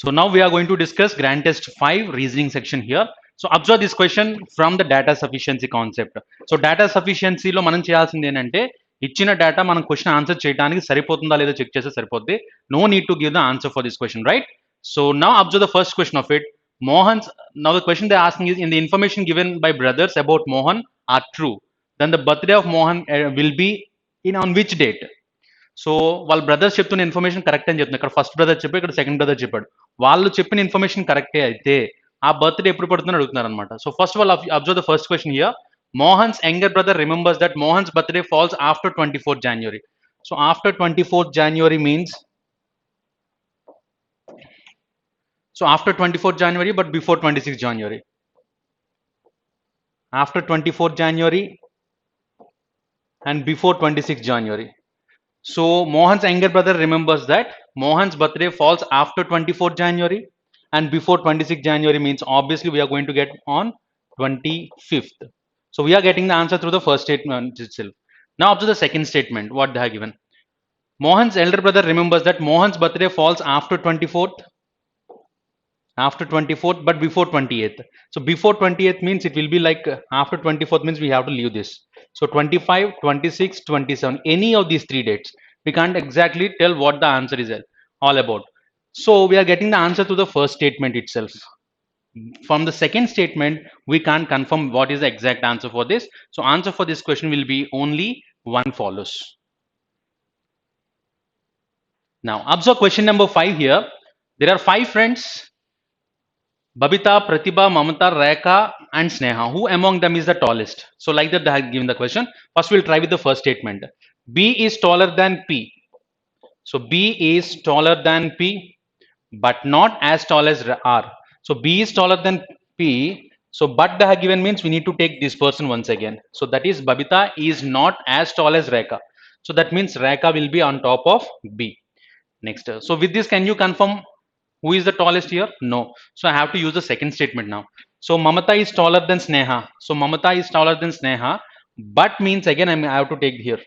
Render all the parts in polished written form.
So now we are going to discuss grand test 5 reasoning section here. So observe this question from the data sufficiency concept. So data sufficiency లో మనం చేయాల్సింది ఏంటంటే ఇచ్చిన data మనం question answer చేయడానికి సరిపోతుందా లేదో చెక్ చేస్తే సరిపోద్ది. No need to give the answer for this question, right? So now observe the first question of it. Mohan's now the question they're asking is in the information given by brothers about Mohan are true. Then the birthday of Mohan will be in on which date? So వాళ్ళ brothers చెప్తున్న information correct అని చెప్తున్నారు. ఇక్కడ first brother చెప్పాడు, ఇక్కడ second brother చెప్పాడు. వాళ్ళు చెప్పిన ఇన్ఫర్మేషన్ కరెక్టే అయితే ఆ బర్త్డే ఎప్పుడు పడుతుందని అడుగుతున్నారు అనమాట. So first all observe the first question here. Mohan's younger brother remembers that Mohan's birthday falls after 24th January. So after 24th January means so after 24th January but before 26th January. After 24th January and before 26th January. So Mohan's younger brother remembers that Mohan's birthday falls after 24th January and before 26th January means obviously we are going to get on 25th. So we are getting the answer through the first statement itself. Now up to the second statement, what they have given. Mohan's elder brother remembers that Mohan's birthday falls after 24th but before 28th. So before 28th means it will be like after 24th means we have to leave this. So 25, 26, 27, any of these 3 dates. We can't exactly tell what the answer is all about. So we are getting the answer to the first statement itself. From the second statement, we can't confirm what is the exact answer for this. So answer for this question will be only one follows. Now observe question number 5 here. There are 5 friends. Babita, Pratibha, Mamata, Rekha and Sneha. Who among them is the tallest? So like that they have given the question. First we'll try with the first statement. B is taller than P. So B is taller than P but not as tall as R. So B is taller than P. So but they have given means we need to take this person once again. So that is Babita is not as tall as Rekha. So that means Rekha will be on top of B. Next. So with this can you confirm who is the tallest here? No. So I have to use the second statement now. So Mamata is taller than Sneha. So Mamata is taller than Sneha. But means again I have to take here.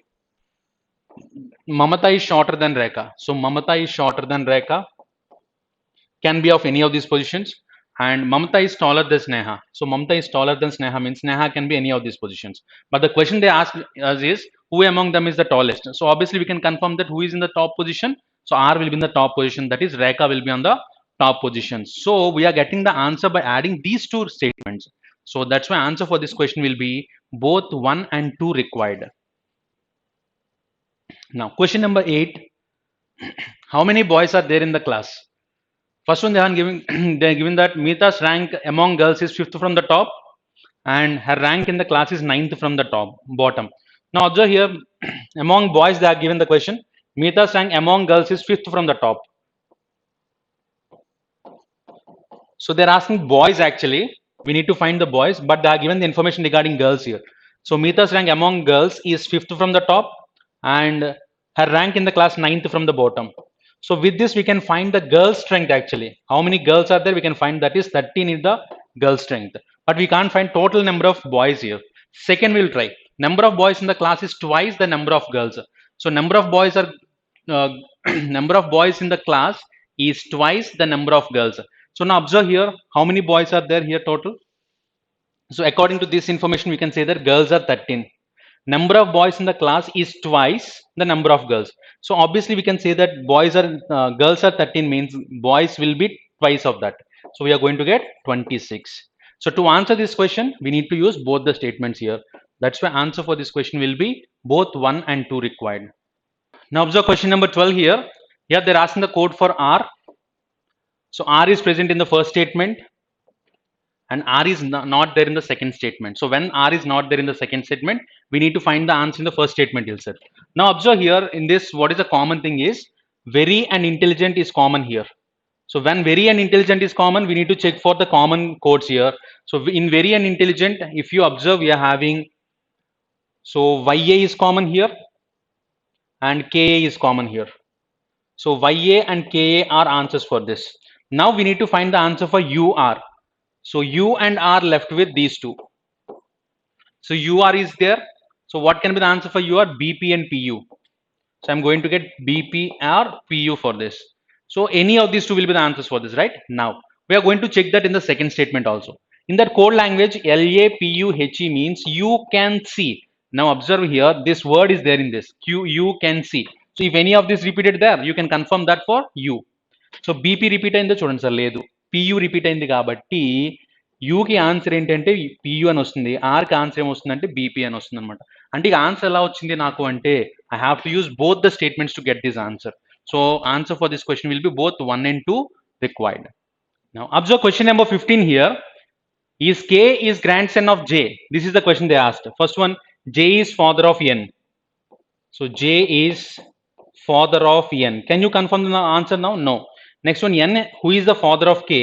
Mamata is shorter than Rekha. So Mamata is shorter than Rekha. Can be of any of these positions. And Mamata is taller than Sneha. So Mamata is taller than Sneha means Sneha can be any of these positions. But the question they ask us is who among them is the tallest? So obviously we can confirm that who is in the top position. So R will be in the top position. That is Rekha will be on the top position. So we are getting the answer by adding these 2 statements. So that's why answer for this question will be both 1 and 2 required. Now question number 8. How many boys are there in the class? First one they are giving they are given that Meeta's rank among girls is 5th from the top and her rank in the class is 9th from the bottom. Now observe here among boys they are given the question. Meeta's rank among girls is 5th from the top. So they're asking boys actually. We need to find the boys, but they are given the information regarding girls here. So Meeta's rank among girls is 5th from the top and her rank in the class 9th from the bottom. So with this we can find the girl strength actually. How many girls are there? We can find that is 13 is the girl strength. But we can't find total number of boys here. Second we'll try. Number of boys in the class is twice the number of girls. So number of boys are number of boys in the class is twice the number of girls. So now observe here how many boys are there here total. So according to this information we can say that girls are 13. Number of boys in the class is twice the number of girls. So obviously we can say that girls are 13 means boys will be twice of that. So we are going to get 26. So to answer this question we need to use both the statements here. That's why answer for this question will be both 1 and 2 required. Now observe question number 12 here. Here they're asking the code for R. So R is present in the first statement and R is not there in the second statement. So when R is not there in the second statement, we need to find the answer in the first statement itself. Now observe here in this, what is the common thing is very and intelligent is common here. So when very and intelligent is common, we need to check for the common codes here. So in very and intelligent, if you observe, we are having, so YA is common here and KA is common here. So YA and KA are answers for this. Now we need to find the answer for UR. So U and R left with these 2. So UR is there. So what can be the answer for UR? BP and PU. So I'm going to get BP or PU for this. So any of these two will be the answers for this, right? Now we are going to check that in the second statement also. In that code language, LAPUHE means you can see. Now observe here, this word is there in this. You can see. So if any of this repeated there, you can confirm that for you. So BP repeat అయిందో చూడండి sir, లేదు. PU repeat అయింది కాబట్టి యూకి answer ఏంటంటే PU అని వస్తుంది, ఆర్కి answer ఏమొస్తుందంటే BP అని వస్తుంది అనమాట. అంటే ఈ ఆన్సర్ ఎలా వచ్చింది నాకు అంటే I have to use both the statements to get this answer. So answer for this question will B both 1 and 2 required. Now observe question number 15 here. Is K is grandson of J? This is the question they asked. First one, J is father of N. So J is father of N. Can you confirm the answer now? No. Next one, N, who is the father of K?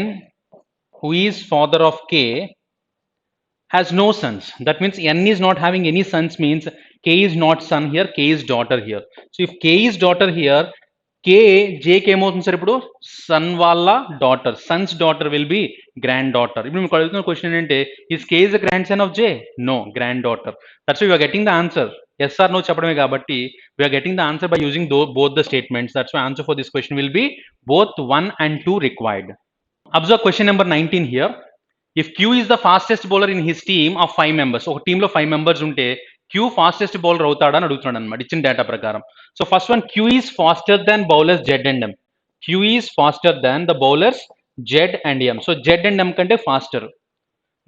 N, who is father of K, has no sons. That means N is not having any sons, means K is not son here, K is daughter here. So if K is daughter here, K, J కి ఏమవుతుంది sir ఇప్పుడు? Son వాళ్ళ daughter, son's daughter will be grand daughter. ఇప్పుడు మీకు అడుగుతున్న question ఏంటంటే is K is the grand son of J? No, grand daughter. That's you are getting the answer. Yes or no చెప్పడమే కాబట్టి we are getting the answer by using both the statements. That's why answer for this question will be both 1 and 2 required. Observe question number 19 here. If Q is the fastest bowler in his team of 5 members, ఒక టీంలో 5 members ఉంటే Q fastest bowler అవుతాడని అడుగుతున్నాడు అనమాట ఇచ్చిన data ప్రకారం. So first one, Q is faster than bowlers Z and M. Q is faster than the bowlers Z and M. So Z and M కంటే faster.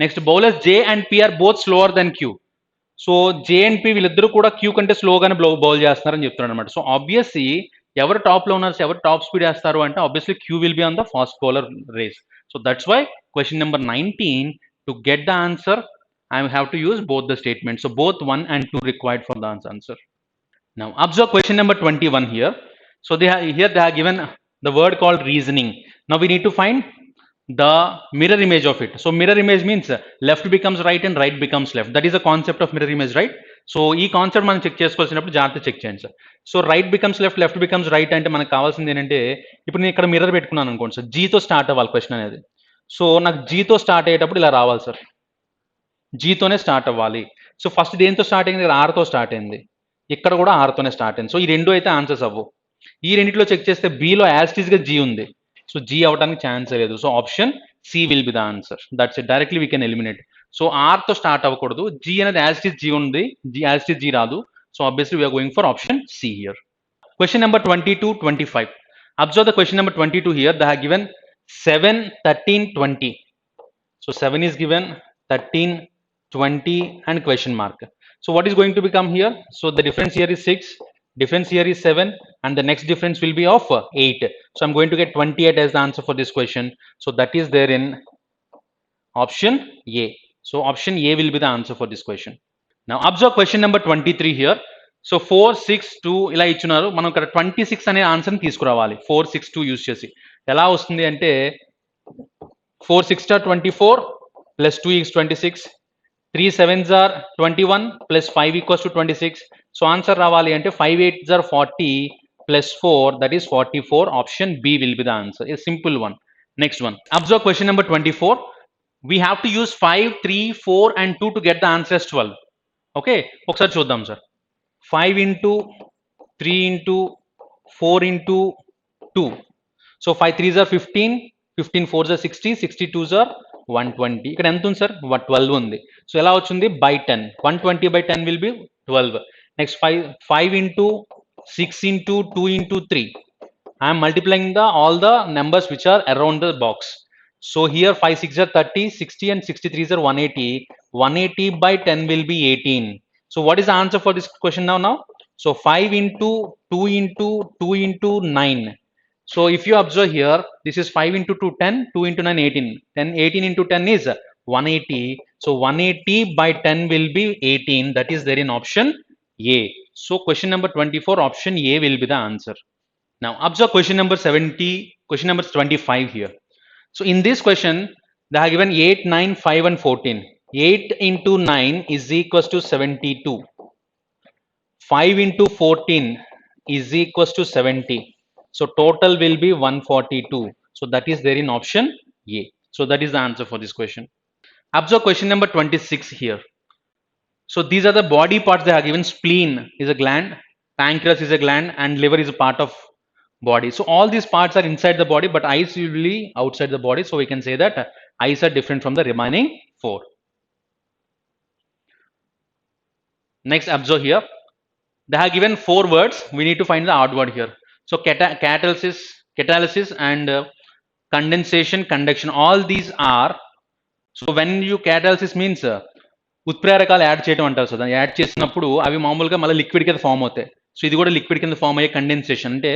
Next bowlers J and P are both slower than Q. So J and P వీళ్ళిద్దరూ కూడా Q కంటే స్లోగానే bowl చేస్తున్నారని చెప్తున్నాడు అనమాట. So obviously ఎవరు టాప్లో ఉన్నారు, ఎవరు టాప్ స్పీడ్ వేస్తారు అంటే obviously Q will be on the fast bowler race. So that's why question number 19, to get the answer, I have to use both the statements. So both 1 and 2 required for the answer. Now observe question number 21 here. So they have given the word called reasoning. Now we need to find the mirror image of it. So mirror image means left becomes right and right becomes left. That is the concept of mirror image, right? So ఈ concept మనం check చేసుకోవాల్సినప్పుడు జాగ్రత్త check చేయండి sir. So right becomes left, left becomes right అంటే మనకు కావాల్సింది ఏంటంటే ఇప్పుడు నేను ఇక్కడ మిర్రర్ పెట్టుకున్నాను అనుకోండి సార్, జీతో స్టార్ట్ అవ్వాలి క్వశ్చన్ అనేది. సో నాకు జీతో స్టార్ట్ అయ్యేటప్పుడు ఇలా రావాలి సార్, జీతోనే స్టార్ట్ అవ్వాలి. సో ఫస్ట్ దేంతో స్టార్ట్ అయింది? ఆర్తో స్టార్ట్ అయింది, ఇక్కడ కూడా ఆర్తోనే స్టార్ట్ అయింది. సో ఈ రెండు అయితే ఆన్సర్స్ అవ్వవు. ఈ రెండింటిలో చెక్ చేస్తే బీలో యాస్టీస్గా జీ ఉంది, సో జీ అవ్వడానికి ఛాన్స్ లేదు. So option C will be the answer. That's it, directly we can eliminate. So ఆర్తో స్టార్ట్ అవ్వకూడదు, జీ అనేది యాస్టీస్ జీ ఉంది, యాస్టీస్ జీ రాదు. So obviously we're going for option C here. Question number 22, 25. Observe the question number 22 here. They have given 7, 13, 20. So 7 is given, 13, 20 and question mark. So what is going to become here? So the difference here is 6, difference here is 7 and the next difference will be of 8. So I'm going to get 28 as the answer for this question. So that is there in option A. So option A will be the answer for this question. Now observe question number 23 here. So 4, 6, 2 ఇలా ఇచ్చున్నారు. మనం ఇక్కడ 26 అనే ఆన్సర్ని తీసుకురావాలి 4, 6, 2 use చేసి. ఎలా వస్తుంది అంటే 4 6 are 24 plus 2 is 26, 3 7s are 21 plus 5 equals to 26. So answer రావాలి అంటే 5 8s are 40 plus 4, that is 44. Option B will be the answer. A simple one. Next one, observe question number 24. We have to use 5, 3, 4 and 2 to get the answer as 12. Okay, ఒకసారి చూద్దాం sir. 5 into 3 into 4 into 2. So 5 3s are 15, 15 4s are 60, 62s are 120. ఇక్కడ ఎంత ఉంది sir? 12 ఉంది. So ఎలా వచ్చింది? By 10. 120 by 10 will be 12. Next 5 into 6 into 2 into 3. I am multiplying all the numbers which are around the box. So here 5 6 are 30, 60 and 63s are 180. 180 by 10 will be 18. So what is the answer for this question now? So 5 into 2 into 2 into 9. So if you observe here, this is 5 into 2 10, 2 into 9 18. 18 into 10 is 180. So 180 by 10 will be 18. That is there in option A. So question number 24, option A will be the answer. Now observe question number 70, question number 25 here. So in this question, they have given 8, 9, 5 and 14. 8 into 9 is equals to 72. 5 into 14 is equals to 70. So total will be 142. So that is there in option A. So that is the answer for this question. Observe question number 26 here. So these are the body parts they have given. Spleen is a gland, pancreas is a gland and liver is a part of body. So all these parts are inside the body, but eyes usually outside the body. So we can say that eyes are different from the remaining 4. Next, observe here. They have given 4 words. We need to find the odd word here. So catalysis and condensation, conduction. All these are. So when you catalysis means ఉత్ప్రేరకాలు add చేయడం అంటారు. So దాన్ని add చేసినప్పుడు అవి మామూలుగా మళ్ళీ liquid కింద form అవుతాయి. సో ఇది కూడా లిక్విడ్ కింద ఫామ్ అయ్యే కండెన్సేషన్, అంటే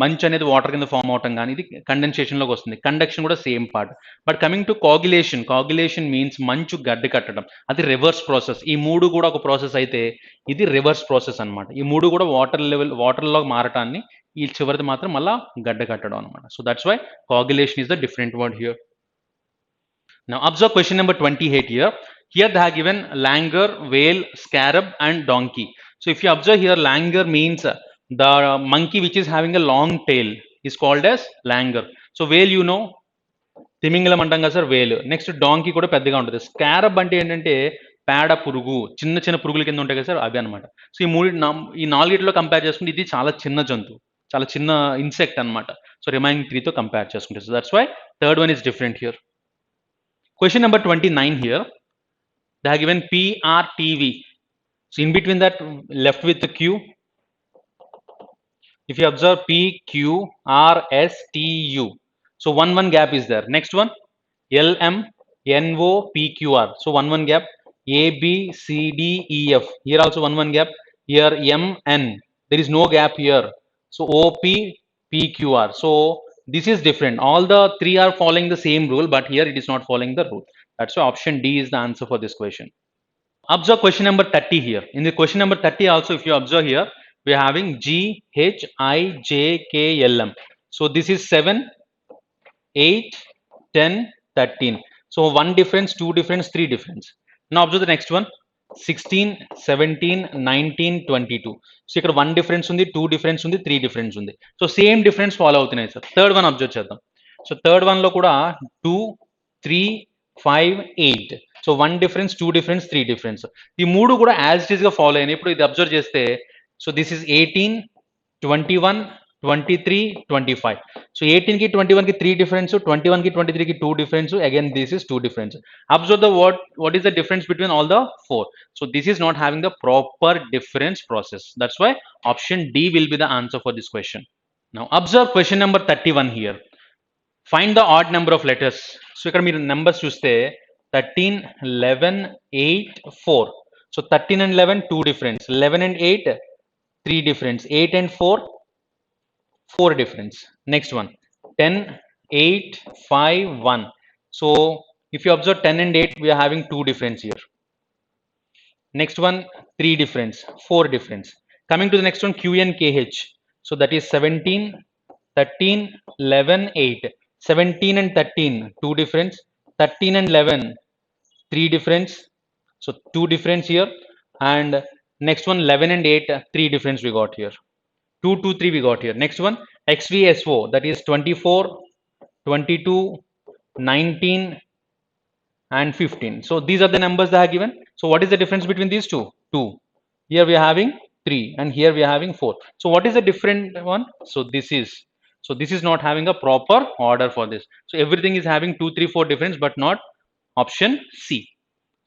మంచు అనేది వాటర్ కింద ఫామ్ అవటం కానీ ఇది కండెన్సేషన్లోకి వస్తుంది. కండక్షన్ కూడా same part. But coming to coagulation means మంచు గడ్డ కట్టడం, అది రివర్స్ ప్రాసెస్. ఈ 3 కూడా ఒక ప్రాసెస్ అయితే ఇది రివర్స్ ప్రాసెస్ అనమాట. ఈ 3 కూడా వాటర్లో మారటాన్ని, ఈ చివరిది మాత్రం మళ్ళీ గడ్డ కట్టడం అనమాట. So that's why coagulation is the different word here. Now observe question number 28 here. Here they have given langur, whale, scarab and donkey. So if you observe here, langur means the monkey which is having a long tail is called as langur. So whale, you know, తిమింగలం అంటాం కదా sir, వేలు. Next donkey కూడా పెద్దగా ఉంటుంది. స్కారబ్ అంటే ఏంటంటే పేడ పురుగు, చిన్న చిన్న పురుగుల కింద ఉంటాయి కదా సార్, అవి అనమాట. సో ఈ 4 కంపేర్ చేసుకుంటే ఇది చాలా చిన్న జంతువు, చాలా చిన్న ఇన్సెక్ట్ అనమాట. సో రిమైనింగ్ 3తో కంపేర్ చేసుకుంటే, so that's why third one is different here. Question number 29 here. They have given PRTV. So in between that, left with the Q. If you observe PQRSTU, so 1 gap is there. Next one, LMNOPQR. So 1 gap. ABCDEF. Here also 1 gap. Here MN. There is no gap here. So OPPQR. So this is different. All the 3 are following the same rule, but here it is not following the rule. That's why option D is the answer for this question. Observe question number 30 here. In the question number 30 also, if you observe here, we are having GHIJKLM. So this is 7, 8, 10, 13. So 1 difference, 2 difference, 3 difference. Now observe the next one. 16, 17, 19, 22. So ఇక్కడ 1 difference ఉంది, 2 difference ఉంది, 3 difference ఉంది. So same difference follow అవుతున్నాయి sir. Third one observe చేద్దాం. So third వన్లో కూడా 2, 3, 5, 8. So 1 difference, 2 difference, 3 difference. ఈ 3 కూడా యాజ్ ఇట్ ఈస్గా ఫాలో అయినాయి. ఇప్పుడు ఇది అబ్జర్వ్ చేస్తే, so this is 18, 21, 23, 25. So 18 ki 21 ki 3 difference, 21 ki 23 ki 2 difference. Again this is 2 difference. Observe the what is the difference between all the 4. So this is not having the proper difference process. That's why option D will be the answer for this question. Now observe question number 31 here. Find the odd number of letters. So ikkada meer numbers chuste 13, 11, 8, 4. So 13 and 11 2 difference, 11 and 8 3 difference, 8 and 4 4 difference. Next one, 10, 8, 5, 1. So if you observe 10 and 8, we are having 2 difference here. Next one, 3 difference, 4 difference. Coming to the next one, Q and KH. So that is 17, 13, 11, 8. 17 and 13, 2 difference. 13 and 11, 3 difference. So 2 difference here. And next one, 11 and 8, 3 difference we got here. 2, 2, 3 we got here. Next one, XVSO, that is 24, 22, 19 and 15. So these are the numbers that are given. So what is the difference between these two? 2. Here we are having 3 and here we are having 4. So what is the different one? So this is not having a proper order for this. So everything is having 2, 3, 4 difference, but not option C.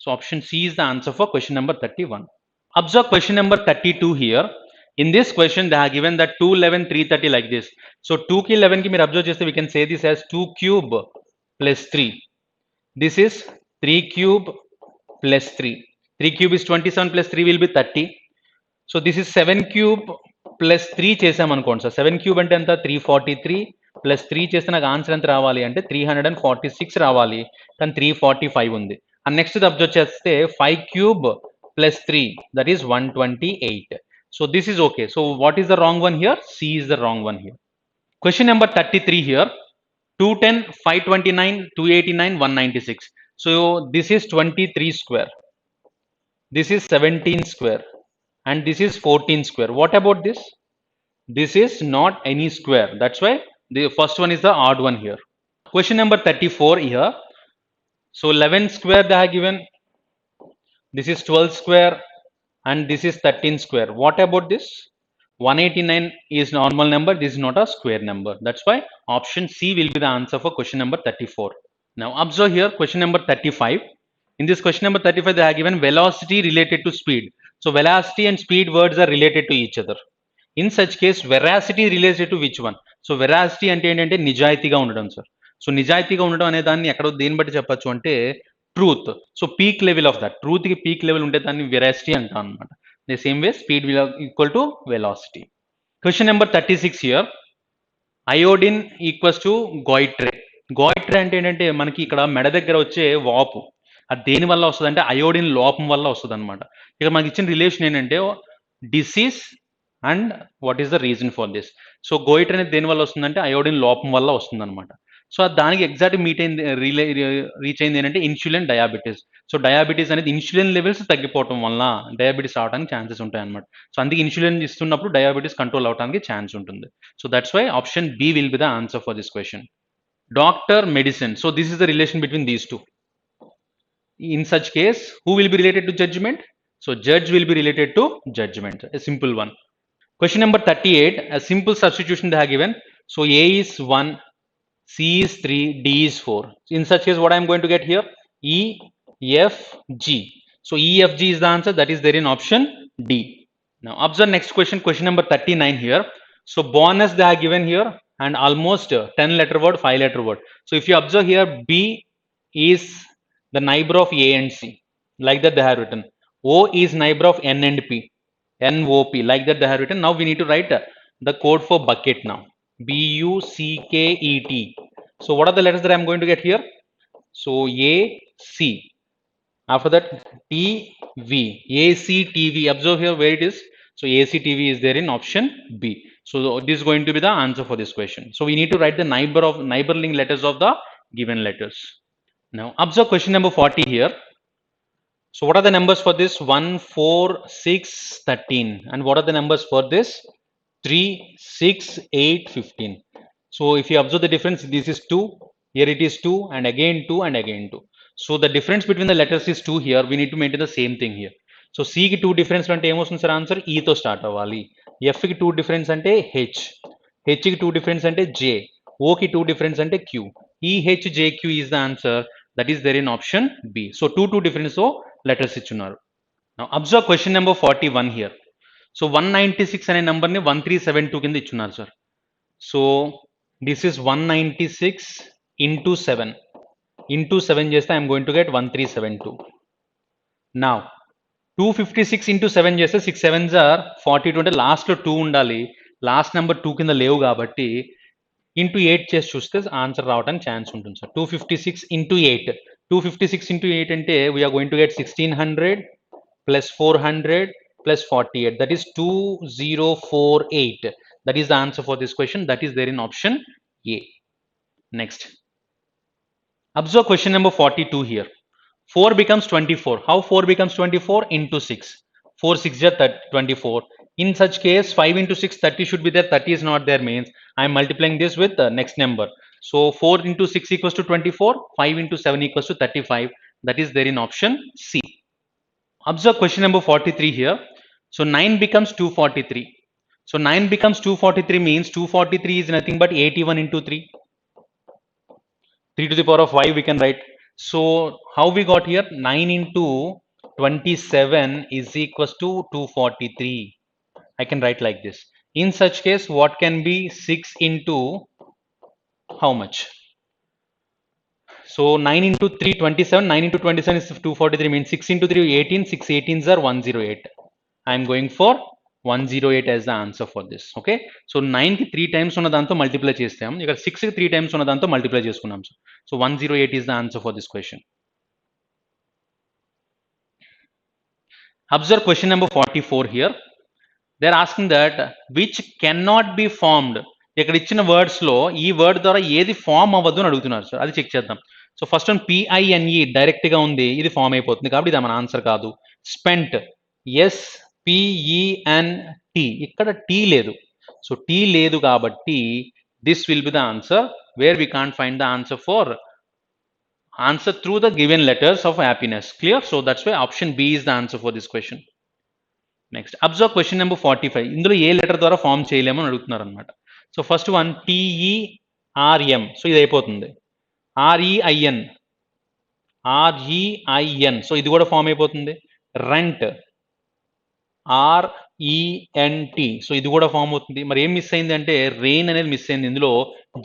So option C is the answer for question number 31. Observe question number 32 here. In this question, they are given that 2, 11, 330 like this. So 2 ki 11 ki meer observe cheste, we can say this as 2 cube plus 3. This is 3 cube plus 3. 3 cube is 27 plus 3 will be 30. So this is 7 cube plus 3 chesam anukondi sir. 7 cube ante enta 343 plus 3 cheste నాకు answer ఎంత రావాలి అంటే 346 రావాలి, కానీ 345 ఉంది. And next observe చేస్తే 5 cube plus 3, that is 128. So this is okay. So what is the wrong one here? C is the wrong one here. Question number 33 here. 210, 529, 289, 196. So this is 23 square. This is 17 square. And this is 14 square. What about this? This is not any square. That's why the first one is the odd one here. Question number 34 here. So 11 square they are given. This is 12 square. And this is 13 square. What about this? 189 is normal number. This is not a square number. That's why option C will be the answer for question number 34. Now observe here question number 35. In this question number 35, they are given velocity related to speed. So velocity and speed words are related to each other. In such case, veracity related to which one? So veracity అంటే ఏంటంటే నిజాయితీగా ఉండడం sir. So నిజాయితీగా ఉండడం అనే దాన్ని ఎక్కడో దేని బట్టి చెప్పొచ్చు అంటే truth. So peak level of that truth కి పీక్ లెవెల్ ఉంటే దాన్ని వెరాసిటీ అంటాం అనమాట. The same way speed will equal to velocity. Question number 36 here. Iodine equals to goitre. Goitre అంటే ఏంటంటే మనకి ఇక్కడ మెడ దగ్గర వచ్చే వాపు. అది దేని వల్ల వస్తుంది అంటే అయోడిన్ లోపం వల్ల వస్తుంది అనమాట. ఇక్కడ మనకి ఇచ్చిన రిలేషన్ ఏంటంటే disease and what is the reason for this. So goitre అనేది దేని వల్ల వస్తుందంటే అయోడిన్ లోపం వల్ల వస్తుంది అనమాట. సో దానికి ఎగ్జాక్ట్ మీట్ అయింది రీచ్ అయింది ఏంటంటే ఇన్సులిన్ డయాబెటీస్. సో డయాబెటీస్ అనేది ఇన్సులిన్ లెవెల్స్ తగ్గిపోవడం వల్ల డయాబెటీస్ రావడానికి ఛాన్సెస్ ఉంటాయి అనమాట. సో అందుకే ఇన్సులిన్ ఇస్తున్నప్పుడు డయాబెటీస్ కంట్రోల్ అవడానికి ఛాన్స్ ఉంటుంది. So that's why option B will be the answer for this question. Doctor, medicine. So this is the relation between these two. In such case, who will be related to judgment? So judge will be related to judgment. A simple one. Question number 38. A simple substitution they have given. So A is 1, C is 3, D is 4. In such case, what I am going to get here? E, F, G. So E, F, G is the answer. That is there in option D. Now observe next question. Question number 39 here. So bonus they are given here. And almost 10 letter word, 5 letter word. So if you observe here, B is the neighbor of A and C. Like that they have written. O is neighbor of N and P. NOP. Like that they have written. Now we need to write the code for bucket now. BUCKET. So what are the letters that I am going to get here? So A, C. After that TV. ACTV. Observe here where it is. So ACTV is there in option B. So this is going to be the answer for this question. So we need to write the neighboring letters of the given letters. Now observe question number 40 here. So what are the numbers for this? 1, 4, 6, 13. And what are the numbers for this? 3, 6, 8, 15. So if you observe the difference, this is 2. Here it is 2 and again 2 and again 2. So the difference between the letters is 2 here. We need to maintain the same thing here. So C ki 2 difference ante em ostundi sir answer E tho start avvali. F ki 2 difference ante H. H ki 2 difference ante J. O ki 2 difference ante Q. E H J Q is the answer. That is there in option B. So 2 difference so letters ఇచ్చున్నారు. Now observe question number 41 here. So 196 అనే number ని 1372 కింద ఇచ్చున్నారు sir. So this is 196 into 7. Into 7 చేస్తే I am going to get 1372. Now 256 into 7 చేస్తే 6 7s are 42 అంటే లాస్ట్లో 2 ఉండాలి. లాస్ట్ నెంబర్ 2 కింద లేవు కాబట్టి ఇంటూ 8 చేసి చూస్తే ఆన్సర్ రావడానికి ఛాన్స్ ఉంటుంది సార్. 256 into 8. 256 into 8 అంటే we are going to get 1600 plus 400 plus 48. That is 2048. That is the answer for this question. That is there in option A. Next. Observe question number 42 here. 4 becomes 24. How 4 becomes 24? Into 6. 4 6 is 24. In such case, 5 into 6, 30 should be there. 30 is not there means I am multiplying this with the next number. So 4 into 6 equals to 24. 5 into 7 equals to 35. That is there in option C. Observe question number 43 here. So 9 becomes 243. So 9 becomes 243 means 243 is nothing but 81 into 3. 3 to the power of 5 we can write. So how we got here? 9 into 27 is equals to 243. I can write like this. In such case, what can be 6 into how much? So 9 into 3, 27. 9 into 27 is 243 means 6 into 3, 18. 6 18s are 108. I am going for 108 as the answer for this. Okay. So 9 ki 3 times ఉన్న దాంతో multiply చేస్తాం. ఇక్కడ 6 కి 3 times ఉన్న దాంతో multiply చేసుకున్నాం. So 108 is the answer for this question. Observe question number 44 here. They are asking that which cannot be formed. ఇక్కడ ఇచ్చిన వర్డ్స్ లో ఈ వర్డ్ ద్వారా ఏది ఫామ్ అవ్వదు అని అడుగుతున్నారు సార్. అది చెక్ చేద్దాం. So first one PINE direct గా ఉంది, ఇది ఫామ్ అయిపోతుంది కాబట్టి ఇది మన ఆన్సర్ కాదు. స్పెంట్ SPENT ఇక్కడ టీ లేదు. సో టీ లేదు కాబట్టి this will be the answer where we can't find the answer for answer through the given letters of happiness. Clear? So that's why option B is the answer for this question. Next observe question number 45. ఇందులో ఏ letter ద్వారా form చేయలేమని అడుగుతున్నారు అనమాట. So first one TERM. So ఇది అయిపోతుంది. REIN. So ఇది కూడా form అయిపోతుంది. రెంట్. RENT. సో ఇది కూడా ఫామ్ అవుతుంది. మరి ఏం మిస్ అయింది అంటే రెయిన్ అనేది మిస్ అయింది. ఇందులో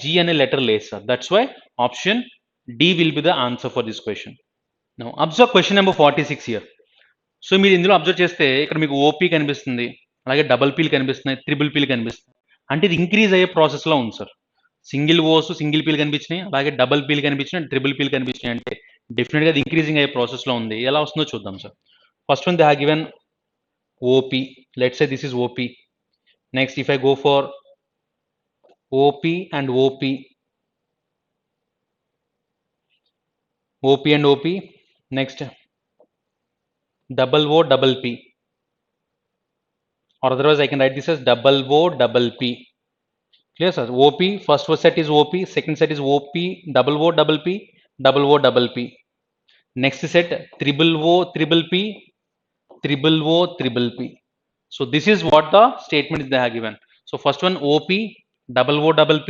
G అనే లెటర్ లేదు sir. That's why option D will be the answer for this question. Now observe question number 46 here. So మీరు ఇందులో అబ్జర్వ్ చేస్తే ఇక్కడ మీకు ఓపీ కనిపిస్తుంది, అలాగే డబుల్ పీలు కనిపిస్తున్నాయి, ట్రిపుల్ పీలు కనిపిస్తున్నాయి. అంటే ఇది ఇంక్రీజ్ అయ్యే ప్రాసెస్లో ఉంది సార్. సింగిల్ ఓస్ సింగిల్ పీలు కనిపించినాయి, అలాగే డబుల్ పీలు కనిపించినాయి, ట్రిపుల్ పీలు కనిపించినాయి. అంటే డెఫినెట్గా అది ఇంక్రీజింగ్ అయ్యే ప్రాసెస్లో ఉంది. ఎలా వస్తుందో చూద్దాం sir. First one they have given OP. Let's say this is OP. Next, if I go for OP and OP, OP and OP. Next, double O double P, or otherwise I can write this as double O double P. Clear sir? OP, first set is OP, second set is OP, double O double P, double O double P. Next set triple O triple P, triple O triple P. So this is what the statement they have given. So first one OP, double O double P,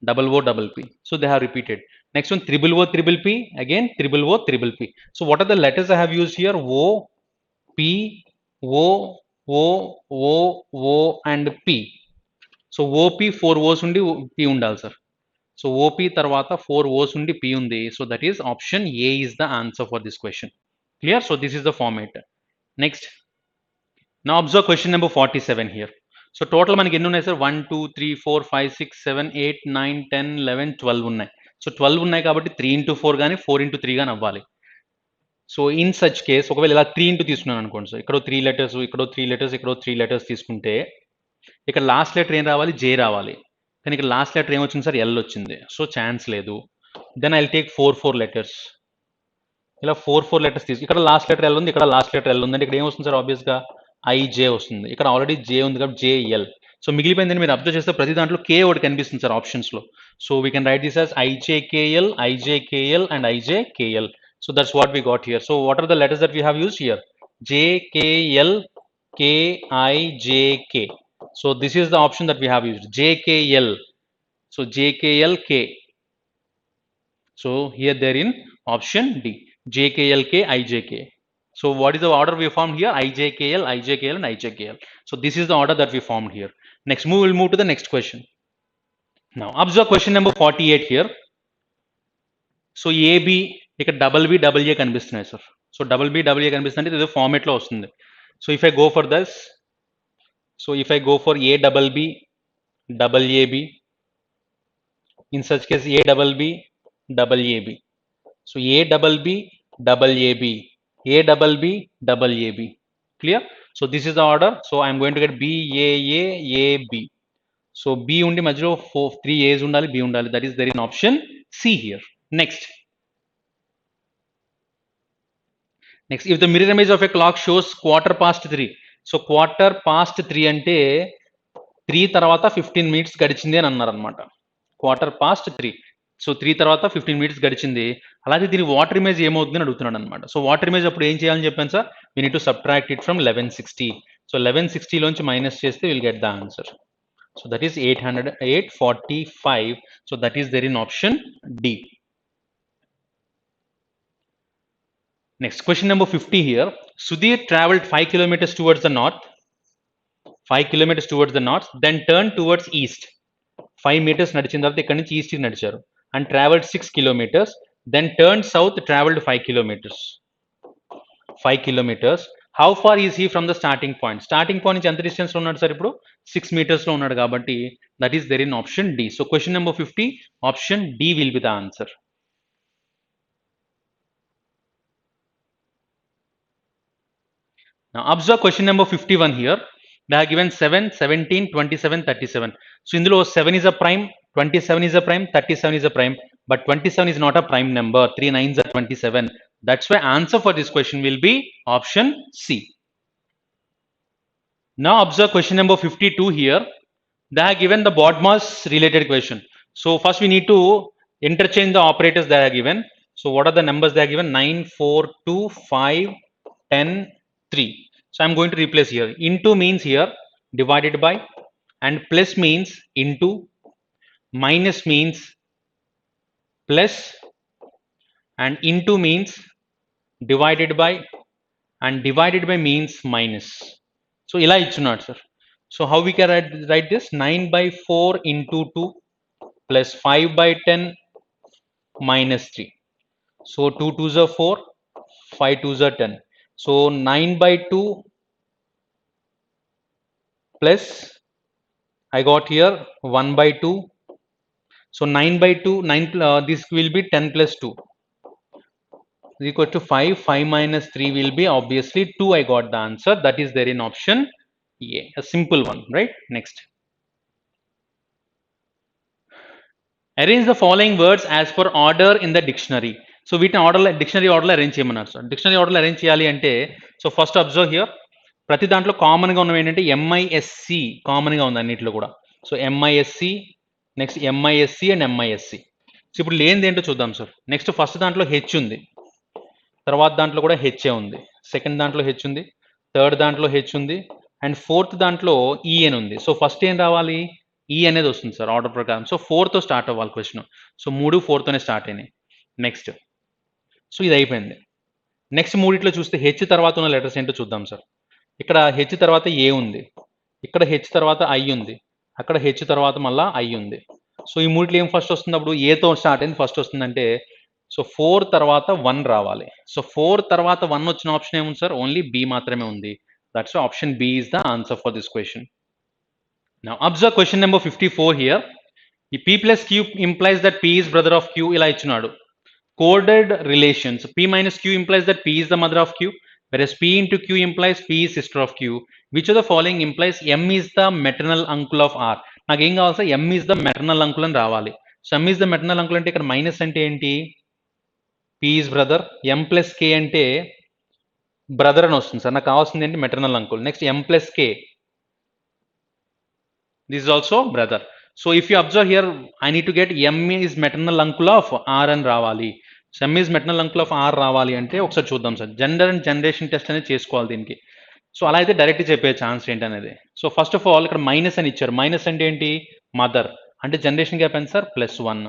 double O double P. So they have repeated. Next one triple O triple P, again triple O triple P. So what are the letters I have used here? O, P, O, O, O, O and P. So OP 4 O's undi P undal sir. So OP tarvata 4 O's undi P undi. So that is option A is the answer for this question. Clear? So this is the format. Next. Now observe question number 47 here. So total మనకి ఎన్ని ఉన్నాయి sir? 1 2 3 4 5 6 7 8 9 10 11 12 ఉన్నాయి. So 12 ఉన్నాయి కాబట్టి 3 into 4 కానీ 4 into 3 కానీ అవ్వాలి. So in such case ఒకవేళ ఇలా 3 into తీసుకున్నాను అనుకోండి సార్, ఇక్కడ 3 లెటర్స్, ఇక్కడ 3 లెటర్స్, ఇక్కడ 3 లెటర్స్ తీసుకుంటే ఇక్కడ లాస్ట్ లెటర్ ఏం రావాలి? J రావాలి. కానీ ఇక్కడ లాస్ట్ లెటర్ ఏమొచ్చింది సార్? L వచ్చింది. సో ఛాన్స్ లేదు. Then I will take 4 letters. ఇలా 4 లెటర్స్ తీసుకు, ఇక్కడ లాస్ట్ లెటర్ L ఉంది, ఇక్కడ లాస్ట్ లెటర్ L ఉంది అంటే ఇక్కడ ఏమొస్తుంది సార్? ఆబ్వియస్గా IJ వస్తుంది. ఇక్కడ ఆల్రెడీ J ఉంది కాబట్టి JL. సో మిగిలిపోయిందని మీరు అబ్జర్వ్ చేస్తే ప్రతి దాంట్లో K ఒకటి కనిపిస్తుంది సార్ ఆప్షన్స్లో. So we can write this as IJKL, IJKL and IJKL. So that's what we got here. So what are the letters that we have used here? JKL, KIJK. So this is the option that we have used. JKL. So JKL K. So here they're in option D. JKLK, IJK. So what is the order we formed here? IJKL, IJKL and IJKL. So this is the order that we formed here. Next we'll move to the next question. Now observe question number 48 here. So AB, ఇక్కడ double B double A కనిపిస్తున్నాయి sir. So double B double A కనిపిస్తుంటే ఇది ఫార్మేట్లో వస్తుంది. So if I go for this, so if I go for A double B double AB, in such case A double B double AB. So A double B double AB, A double B double AB. Clear? So this is the order. So I am going to get B A A A B. So B undi majlo 3 A's undali, B undali. That is there in option C here. Next. Next, if the mirror image of a clock shows 3:15. So 3:15 ante 3 tarvata 15 minutes గడిచింది అని అన్నారు అనమాట. 3:15. So 3 తర్వాత 15 minutes గడిచింది. అలాగే దీని water image ఏమవుతుందని అడుగుతున్నాడు అనమాట. సో వాటర్ ఇమేజ్ అప్పుడు ఏం చేయాలని చెప్పాను sir? We need to subtract it from 1160. So 1160 లోంచి మైనస్ చేస్తే will get the answer. So that is 845. So that is there in option D. Next, question number 50 here. Sudhir traveled 5 kilometers towards the north. 5 kilometers towards the north, then turned towards east. 5 meters నడిచిన తర్వాత ఇక్కడ నుంచి ఈస్ట్కి నడిచారు. And traveled 6 kilometers, then turned south, traveled 5 kilometers. 5 kilometers. How far is he from the starting point? Starting point నుంచి ఎంత distance లో ఉన్నాడు sir? ఇప్పుడు 6 meters లో ఉన్నాడు కాబట్టి that is there in option D. So question number 50, option D will be the answer. Now observe question number 51 here. They are given 7, 17, 27, 37. So ఇందులో 7 is a prime, 27 is a prime, 37 is a prime, but 27 is not a prime number. 3 9s are 27. That's why answer for this question will be option C. Now observe question number 52 here. They are given the BODMAS related question. So first we need to interchange the operators they are given. So what are the numbers they are given? 9, 4, 2, 5, 10, 3. So I'm going to replace here. Into means here divided by, and plus means into, minus means plus, and into means divided by, and divided by means minus. So ila ichunadu sir. So how we can write this? 9 by 4 into 2 plus 5 by 10 minus 3. So 2 2s are 4, 5 2s are 10. So 9 by 2 plus, I got here 1 by 2. So 9 by 2, 9, this will be 10 plus 2 is equal to 5. 5 minus 3 will be obviously 2. I got the answer. That is there in option A. A simple one, right? Next. Arrange the following words as per order in the dictionary. So వీటిని ఆర్డర్లో dictionary ఆర్డర్లో arrange చేయమన్నారు sir. Dictionary ఆర్డర్లో arrange చేయాలి అంటే, so first observe here, ప్రతి దాంట్లో కామన్గా ఉన్నవి ఏంటంటే ఎంఐఎస్సి కామన్గా ఉంది అన్నింటిలో కూడా. So MISC, next MISC and MISC. So ఇప్పుడు లేనిది ఏంటో చూద్దాం సార్. నెక్స్ట్ ఫస్ట్ దాంట్లో హెచ్ ఉంది, తర్వాత దాంట్లో కూడా హెచ్ఏ ఉంది, సెకండ్ దాంట్లో హెచ్ ఉంది, థర్డ్ దాంట్లో హెచ్ ఉంది, అండ్ ఫోర్త్ దాంట్లో ఈఎన్ ఉంది. సో ఫస్ట్ ఏం రావాలి? ఈ అనేది వస్తుంది సార్ ఆర్డర్ ప్రకారం. సో 4తో స్టార్ట్ అవ్వాలి క్వశ్చన్. సో 3 4తోనే స్టార్ట్ అయినాయి. నెక్స్ట్, సో ఇది అయిపోయింది. నెక్స్ట్ మూడిట్లో చూస్తే హెచ్ తర్వాత ఉన్న లెటర్స్ ఏంటో చూద్దాం సార్. ఇక్కడ హెచ్ తర్వాత ఏ ఉంది, ఇక్కడ హెచ్ తర్వాత ఐ ఉంది, అక్కడ హెచ్ తర్వాత మళ్ళీ ఐ ఉంది. సో ఈ మూడిట్లో ఏం ఫస్ట్ వస్తుంది? అప్పుడు ఏతో స్టార్ట్ అయింది ఫస్ట్ వస్తుందంటే, సో 4 తర్వాత 1 రావాలి. సో 4 తర్వాత 1 వచ్చిన ఆప్షన్ ఏముంది సార్? ఓన్లీ బి మాత్రమే ఉంది. That's option B is the answer for this question. Now observe question number 54 here. The P plus Q implies that P is brother of Q. ఇలా ఇచ్చినాడు. Coded relations. P minus Q implies that P is the mother of Q, whereas P into Q implies P is sister of Q. Which of the following implies M is the maternal uncle of R? నాకు ఏం కావాలి sir? M is the maternal uncle అని రావాలి. So M is the maternal uncle అంటే ఇక్కడ minus అంటే ఏంటి? P is brother. M plus K అంటే బ్రదర్ అని వస్తుంది సార్. నాకు కావాల్సింది ఏంటి? Maternal uncle. Next M plus K, this is also brother. So if you observe here, I need to get M is maternal uncle of R అని రావాలి. So M is maternal uncle of R రావాలి అంటే ఒకసారి చూద్దాం sir. Gender and generation test అనేది చేసుకోవాలి దీనికి. So అలా అయితే డైరెక్ట్ చెప్పే ఛాన్స్ ఏంటనేది. సో ఫస్ట్ ఆఫ్ ఆల్ ఇక్కడ మైనస్ అని ఇచ్చారు. మైనస్ అంటే ఏంటి? మదర్. అంటే జనరేషన్ గ్యాప్ ఎంత సార్? +1.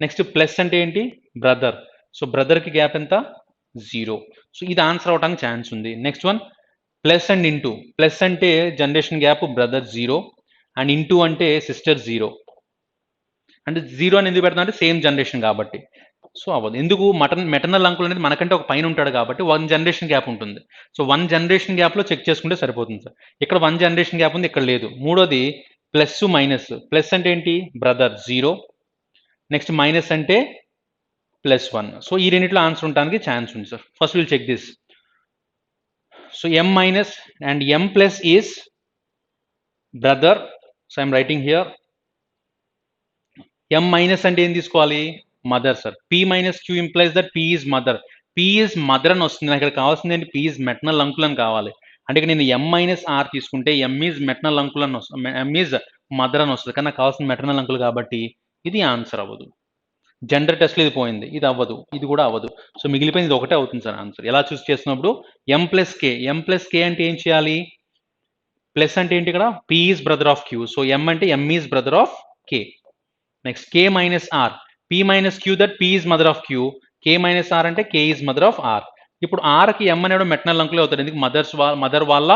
నెక్స్ట్ ప్లస్ అంటే ఏంటి? బ్రదర్. సో బ్రదర్కి గ్యాప్ ఎంత? 0. సో ఇది ఆన్సర్ అవడానికి ఛాన్స్ ఉంది. Next one plus and into. Plus అంటే generation gap brother 0, and into అంటే సిస్టర్ 0. అంటే 0 అని ఎందుకు పెడతా అంటే సేమ్ జనరేషన్ కాబట్టి. సో అవ్వదు. ఎందుకు? మెటర్నల్ అంకుల్ అనేది మనకంటే ఒక పైన ఉంటాడు కాబట్టి 1 జనరేషన్ గ్యాప్ ఉంటుంది. సో 1 జనరేషన్ గ్యాప్లో చెక్ చేసుకుంటే సరిపోతుంది సార్. ఇక్కడ 1 జనరేషన్ గ్యాప్ ఉంది, ఇక్కడ లేదు. మూడోది ప్లస్ మైనస్. ప్లస్ అంటే ఏంటి? బ్రదర్ 0, నెక్స్ట్ మైనస్ అంటే +1. సో ఈ రెండిట్లో ఆన్సర్ ఉండడానికి ఛాన్స్ ఉంది sir. First will check this. So M minus and M plus is brother. So I'm writing here M minus అంటే ఏం తీసుకోవాలి? Mother sir. P minus Q implies that P is mother. P is mother అని వస్తుంది. నాకు ఇక్కడ కావాల్సింది ఏంటి? P is maternal uncle అని కావాలి. అంటే ఇక్కడ నేను M మైనస్ R తీసుకుంటే M ఈజ్ మెటర్నల్ అంకుల్ అని వస్తుంది, M ఈజ్ మదర్ అని వస్తుంది. కానీ నాకు కావాల్సిన మెటర్నల్ అంకుల్ కాబట్టి ఇది ఆన్సర్ అవ్వదు. జెండర్ టెస్ట్లో ఇది పోయింది, ఇది అవ్వదు, ఇది కూడా అవ్వదు. సో మిగిలిపోయింది ఇది ఒకటే అవుతుంది సార్ ఆన్సర్. ఎలా చూస్ చేస్తున్నప్పుడు M plus K. M plus K అంటే ఏం చేయాలి? ప్లస్ అంటే ఏంటి? ఇక్కడ P is brother of Q. So M అంటే M is brother of K. Next K minus R. P minus Q that P is mother of Q. K minus R అంటే K is mother of R. ఇప్పుడు Rకి M అనేవాడు maternal uncle అవుతాడు. ఎందుకు? Mother వాళ్ళ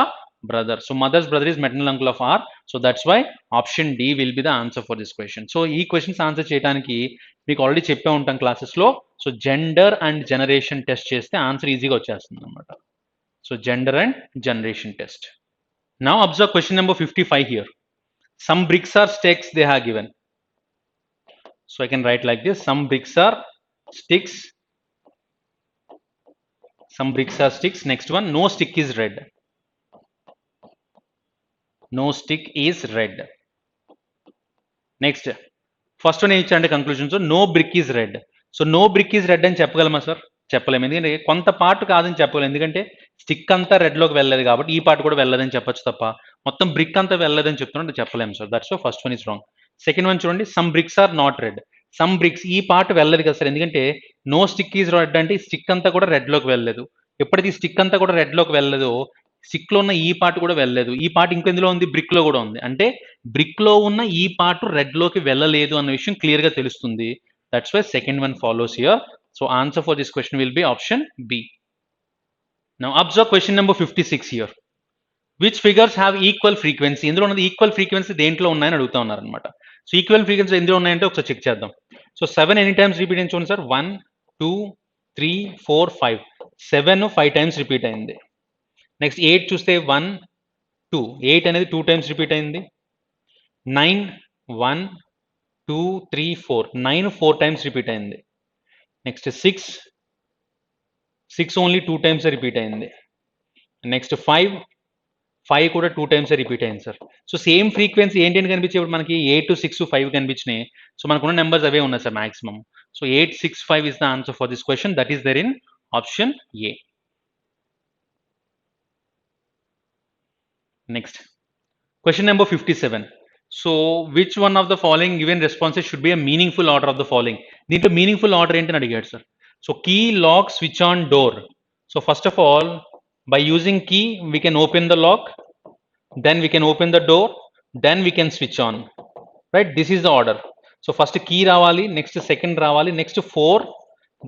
బ్రదర్. So mother's brother is maternal uncle of R. So that's why option D will be the answer for this question. So ఈ questions answer చేయడానికి మీకు ఆల్రెడీ చెప్పే ఉంటాం క్లాసెస్లో. So gender and generation test చేస్తే ఆన్సర్ ఈజీగా వచ్చేస్తుంది అనమాట. So gender and generation test. Now observe question number 55 here. Some bricks are sticks they have given. So I can write like this. Some bricks are sticks. Some bricks are sticks. Next one, no stick is red. No stick is red. Next, first one ఇచ్చారంటే conclusion. So no brick is red. So no brick is red అని చెప్పగలమా sir? చెప్పలేము. ఎందుకంటే కొంత part కాదని చెప్పలేము. ఎందుకంటే stick అంతా రెడ్లోకి వెళ్ళలేదు కాబట్టి ఈ పార్ట్ కూడా వెళ్ళదని చెప్పొచ్చు తప్ప మొత్తం బ్రిక్ అంతా వెళ్ళలేదని చెప్తున్నట్టు చెప్పలేము sir. That's so first one is wrong. Second one చూడండి, some bricks are not red. Some bricks ఈ పార్ట్ వెళ్ళలేదు కదా సార్. ఎందుకంటే నో స్టిక్ ఈజ్ రెడ్ అంటే స్టిక్ అంతా కూడా రెడ్లోకి వెళ్ళలేదు. ఎప్పుడైతే ఈ స్టిక్ అంతా కూడా రెడ్లోకి వెళ్ళలేదో సిక్లో ఉన్న ఈ పార్ట్ కూడా వెళ్ళలేదు. ఈ పార్ట్ ఇంకెందులో ఉంది, బ్రిక్లో కూడా ఉంది. అంటే బ్రిక్లో ఉన్న ఈ పార్ట్ రెడ్లోకి వెళ్ళలేదు అన్న విషయం క్లియర్గా తెలుస్తుంది. That's why second one follows here. So answer for this question will be option B. Now observe question number 56 here. Which figures have equal frequency? ఇందులో ఉన్నది ఈక్వల్ ఫ్రీక్వెన్సీ దేంట్లో ఉన్నాయని అడుగుతా ఉన్నారనమాట. సో ఈక్వల్ ఫ్రీక్వెన్సీ ఎందులో ఉన్నాయంటే ఒకసారి చెక్ చేద్దాం. సో 7 ఎనీ టైమ్స్ రిపీట్ అయింది చూడండి సార్. 1 2 3 4 5 7 5 టైమ్స్ రిపీట్ అయింది. నెక్స్ట్ 8 చూస్తే 1 2 8 అనేది 2 టైమ్స్ రిపీట్ అయింది. 9 1 2 3 4 9 4 టైమ్స్ రిపీట్ అయింది. నెక్స్ట్ 6 ఓన్లీ 2 టైమ్స్ రిపీట్ అయింది. నెక్స్ట్ 5 కూడా 2 టైమ్స్ రిపీట్ అయింది సార్. సో సేమ్ ఫ్రీక్వెన్సీ ఏంటంటే కనిపించే ఇప్పుడు మనకి 8 6 5 కనిపించినాయి. సో మనకున్న నెంబర్స్ అవే ఉన్నాయి sir maximum. So 8 6 5 is the answer for this question. That is there in option A. Next question number 57. So which one of the following given responses should be a meaningful order of the following? దీంట్లో meaningful order ఏంటని అడిగాడు sir. So key, lock, switch on, door. So first of all by using key we can open the lock, then we can open the door, then we can switch on, right? This is the order. So first key రావాలి, next second రావాలి, next 4,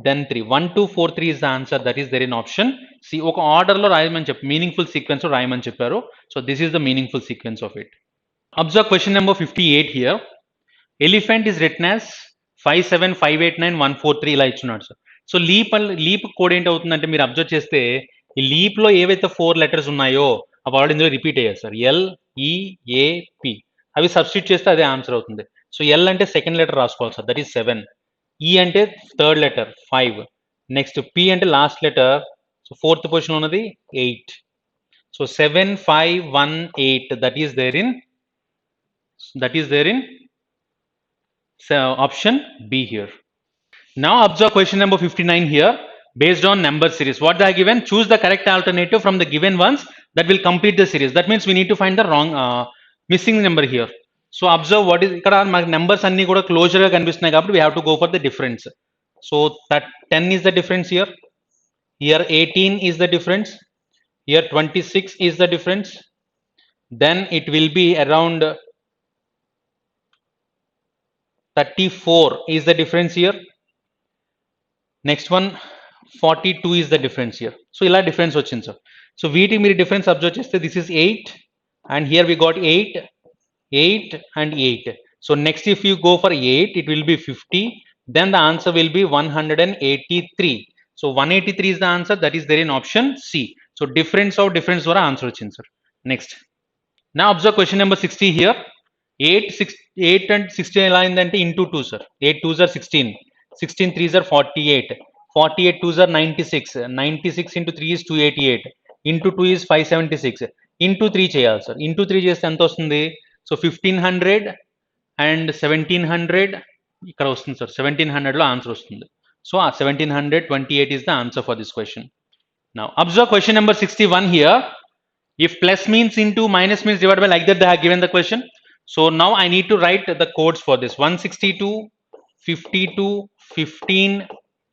then 3. 1 2 4 3 is the answer. That is there in option C. ఒక order లో రాయమని చెప్పి meaningful sequence లో రాయమని చెప్పారు. So this is the meaningful sequence of it. Observe question number 58 here. Elephant is written as 57589143 ఇలా ఇచ్చున్నాడు sir. So leap code ఏంటి అవుతుందంటే మీరు అబ్జర్వ్ చేస్తే ఈ లీప్లో ఏవైతే 4 లెటర్స్ ఉన్నాయో అవి ఆల్రెడీ ఇందులో రిపీట్ అయ్యాయి సార్. LEAP అవి సబ్స్టిట్యూట్ చేస్తే అదే ఆన్సర్ అవుతుంది. సో ఎల్ అంటే సెకండ్ లెటర్ రాసుకోవాలి సార్, దట్ ఈస్ 7. ఈ అంటే థర్డ్ లెటర్ 5. నెక్స్ట్ పి అంటే last letter, so fourth position ఉన్నది 8. సో 7 5 1 8 that is there in option B here. Now observe question number 59 here. Based on number series, what they are given, choose the correct alternative from the given ones that will complete the series. That means we need to find the wrong missing number here. So observe what is ikkada manaku numbers anni kuda closure ga kanipistunayi kabatti we have to go for the difference. So that 10 is the difference here. Here 18 is the difference. Here 26 is the difference. Then it will be around 34 is the difference here. Next one 42 is the difference here. So ila difference వచ్చింది sir. So వీటికి మీరు difference observe చేస్తే this is 8 and here we got 8 and 8. So next if you go for 8 it will be 50, then the answer will be 183. So 183 is the answer. That is there in option C. So difference ద్వారా answer వచ్చింది sir. Next now observe question number 60 here. 8 and 16 ఎలా అయిందంటే into 2 sir. 8 2s are 16, 16 3s are 48, 48 2s are 96, 96 into 3 is 288, into 2 is 576, into 3 చేయాలి sir. Into 3 చేస్తే ఎంత వస్తుంది? So 1500 and 1700 ఇక్కడ వస్తుంది సార్. 1700లో ఆన్సర్ వస్తుంది. So 1728 is the answer for this question. Now observe question number 61 here. If plus means into, minus means divided by, like that they have given the question. So now I need to write the codes for this. 162 52 15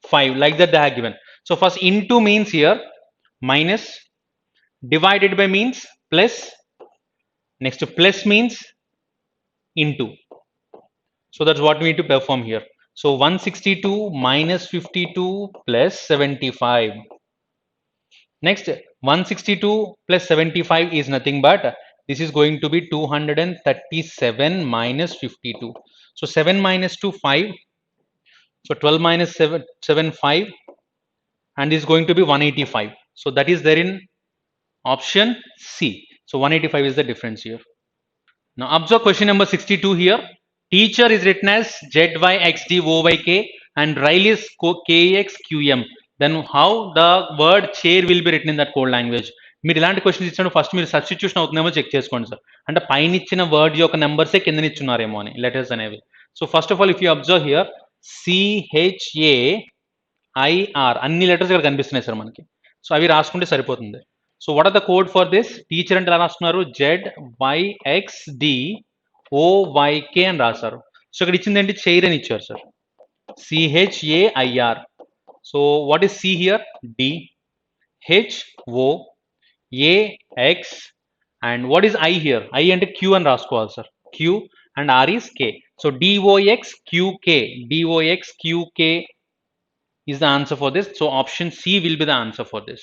5, like that they have given. So first into means here minus, divided by means plus, next plus means into. So that's what we need to perform here. So 162 minus 52 plus 75. Next 162 plus 75 is nothing but this is going to be 237 minus 52. So 7 minus 2 5. So 12 minus 7 5, and this is going to be 185. So that is there in option C. So 185 is the difference here. Now observe question number 62 here. Teacher is written as ZYXDOYK and Riley is KXQM. Then how the word chair will be written in that code language? మీరు ఇలాంటి questions ఇచ్చినప్పుడు first మీరు substitution అవుతుందేమో check చేసుకోండి sir. అంటే పైన ఇచ్చిన word యొక్క నెంబర్సే కింద ఇచ్చున్నారేమో అని, లెటర్స్ అనేవి. So first of all if you observe here CHAIR అన్ని లెటర్స్ ఇక్కడ కనిపిస్తున్నాయి సార్ మనకి. సో అవి రాసుకుంటే సరిపోతుంది. So what are the code for this? Teacher అంటే ఎలా రాస్తున్నారు? ZYXDOYK అని రాశారు. సో ఇక్కడ ఇచ్చింది ఏంటి? చైర్ అని ఇచ్చారు sir. CHAIR. So what is C here? D. HO A, X, and what is I here? I and Q and raskoval, sir. Q and R is K. So DOXQK, DOXQK is the answer for this. So option C will be the answer for this.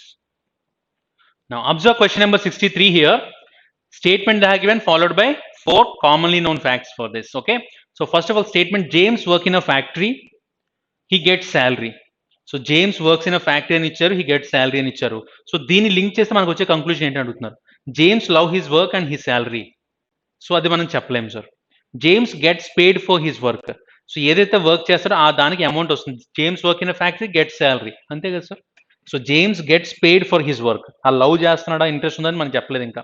Now observe question number 63 here. Statement they have given followed by 4 commonly known facts for this. Okay. So first of all, statement James work in a factory, he gets salary. So James works in a factory అని ఇచ్చారు, he gets salary అని ఇచ్చారు. So దీన్ని link చేస్తే మనకు వచ్చే conclusion ఏంటని అడుగుతున్నారు. James love his work and his salary. So అది మనం చెప్పలేము sir. James gets paid for his work. So ఏదైతే వర్క్ చేస్తారో ఆ దానికి అమౌంట్ వస్తుంది. James work in factory gets salary, అంతే కదా sir. So James gets paid for his work, ఆ లవ్ చేస్తున్నాడా ఇంట్రెస్ట్ ఉందని మనం చెప్పలేదు. ఇంకా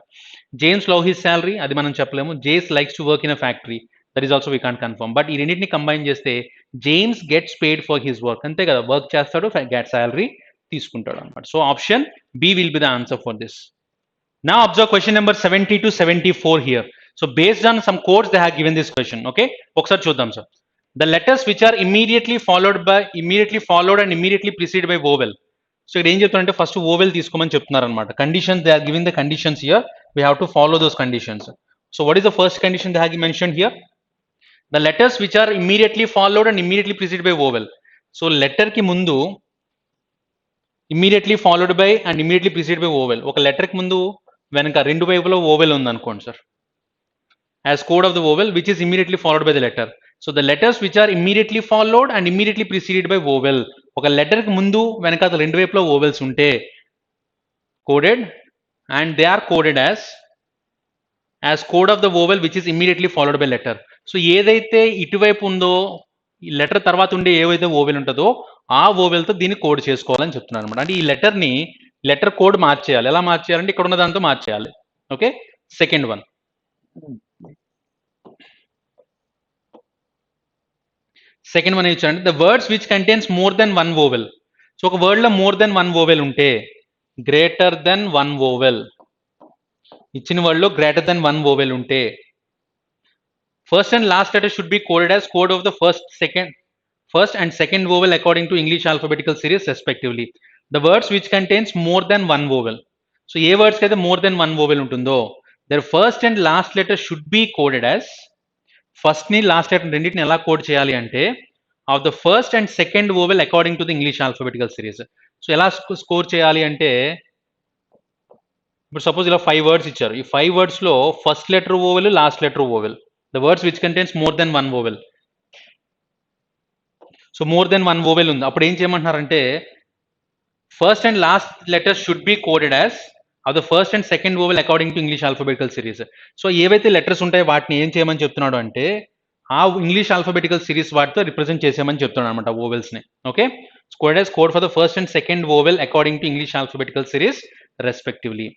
జేమ్స్ లవ్ హిస్ శాలరీ అది మనం చెప్పలేము. James likes to work in a factory, that is also we can't confirm. But ఈ రెండింటిని కంబైన్ చేస్తే James gets paid for his work, అంతే కదా, వర్క్ చేస్తాడు, గెట్ శాలరీ తీసుకుంటాడు అనమాట. So option B will be the answer for this. Now observe question number 70 to 74 here. So based on some codes they have given this question. Okay, ఒకసారి చూద్దాం sir. The letters which are immediately followed and immediately preceded by vowel. So ఇక్కడ ఏం చెప్తారంటే first vowel తీసుకోమని చెప్తున్నారు అనమాట. Conditions they are giving the conditions here, we have to follow those conditions. So what is the first condition they have mentioned here? The letters which are immediately followed and immediately preceded by vowel. So letter కి ముందు immediately followed by and immediately preceded by vowel. ఒక letter కి ముందు వెనక రెండు వైపులో vowel ఉంది అనుకోండి sir, as code of the vowel which is immediately followed by the letter. So the letters which are immediately followed and immediately preceded by vowel, ఒక letter కి ముందు వెనక రెండు వైపులో ఓవెల్స్ ఉంటే coded, and they are coded as code of the vowel which is immediately followed by letter. So ఏదైతే ఇటువైపు ఉందో ఈ లెటర్ తర్వాత ఉండే ఏవైతే ఓవెల్ ఉంటుందో ఆ ఓవెల్తో దీన్ని కోడ్ చేసుకోవాలని చెప్తున్నాను అనమాట. అంటే ఈ లెటర్ని లెటర్ కోడ్ మార్చేయాలి. ఎలా మార్చేయాలంటే ఇక్కడ ఉన్న దాంతో మార్చేయాలి. ఓకే, సెకండ్ వన్ ఇచ్చారంటే the words which contains more than one vowel. So ఒక వర్డ్ లో మోర్ దెన్ వన్ ఓవెల్ ఉంటే, గ్రేటర్ దెన్ వన్ ఓవెల్, ఇచ్చిన వర్డ్ లో గ్రేటర్ దెన్ వన్ ఓవెల్ ఉంటే first and last letter should be coded as code of the first and second vowel according to English alphabetical series respectively. The words which contains more than one vowel. So A words అయితే more than one vowel ఉంటుందో their first and last letter should be coded as, first ని last letter రెండింటిని ఎలా code చేయాలి అంటే of the first and second vowel according to the English alphabetical series. So ఎలా score చేయాలి అంటే ఇప్పుడు సపోజ్ ఇలా 5 వర్డ్స్ ఇచ్చారు. ఈ 5 వర్డ్స్ లో first letter vowel, last letter vowel, the words which contains more than one vowel. So more than one vowel ఉంది. అప్పుడు ఏం చేయమంటున్నారంటే first and last letters should be coded as of the first and second vowel according to English alphabetical series. So ఏవైతే letters ఉంటాయో వాటిని ఏం చేయమని చెప్తున్నాడు అంటే ఆ ఇంగ్లీష్ ఆల్ఫాబెటికల్ సిరీస్ వాటితో రిప్రజెంట్ చేసేయమని చెప్తున్నాడు అనమాట vowels ని. Okay, coded as code for the first and second vowel according to English alphabetical series respectively.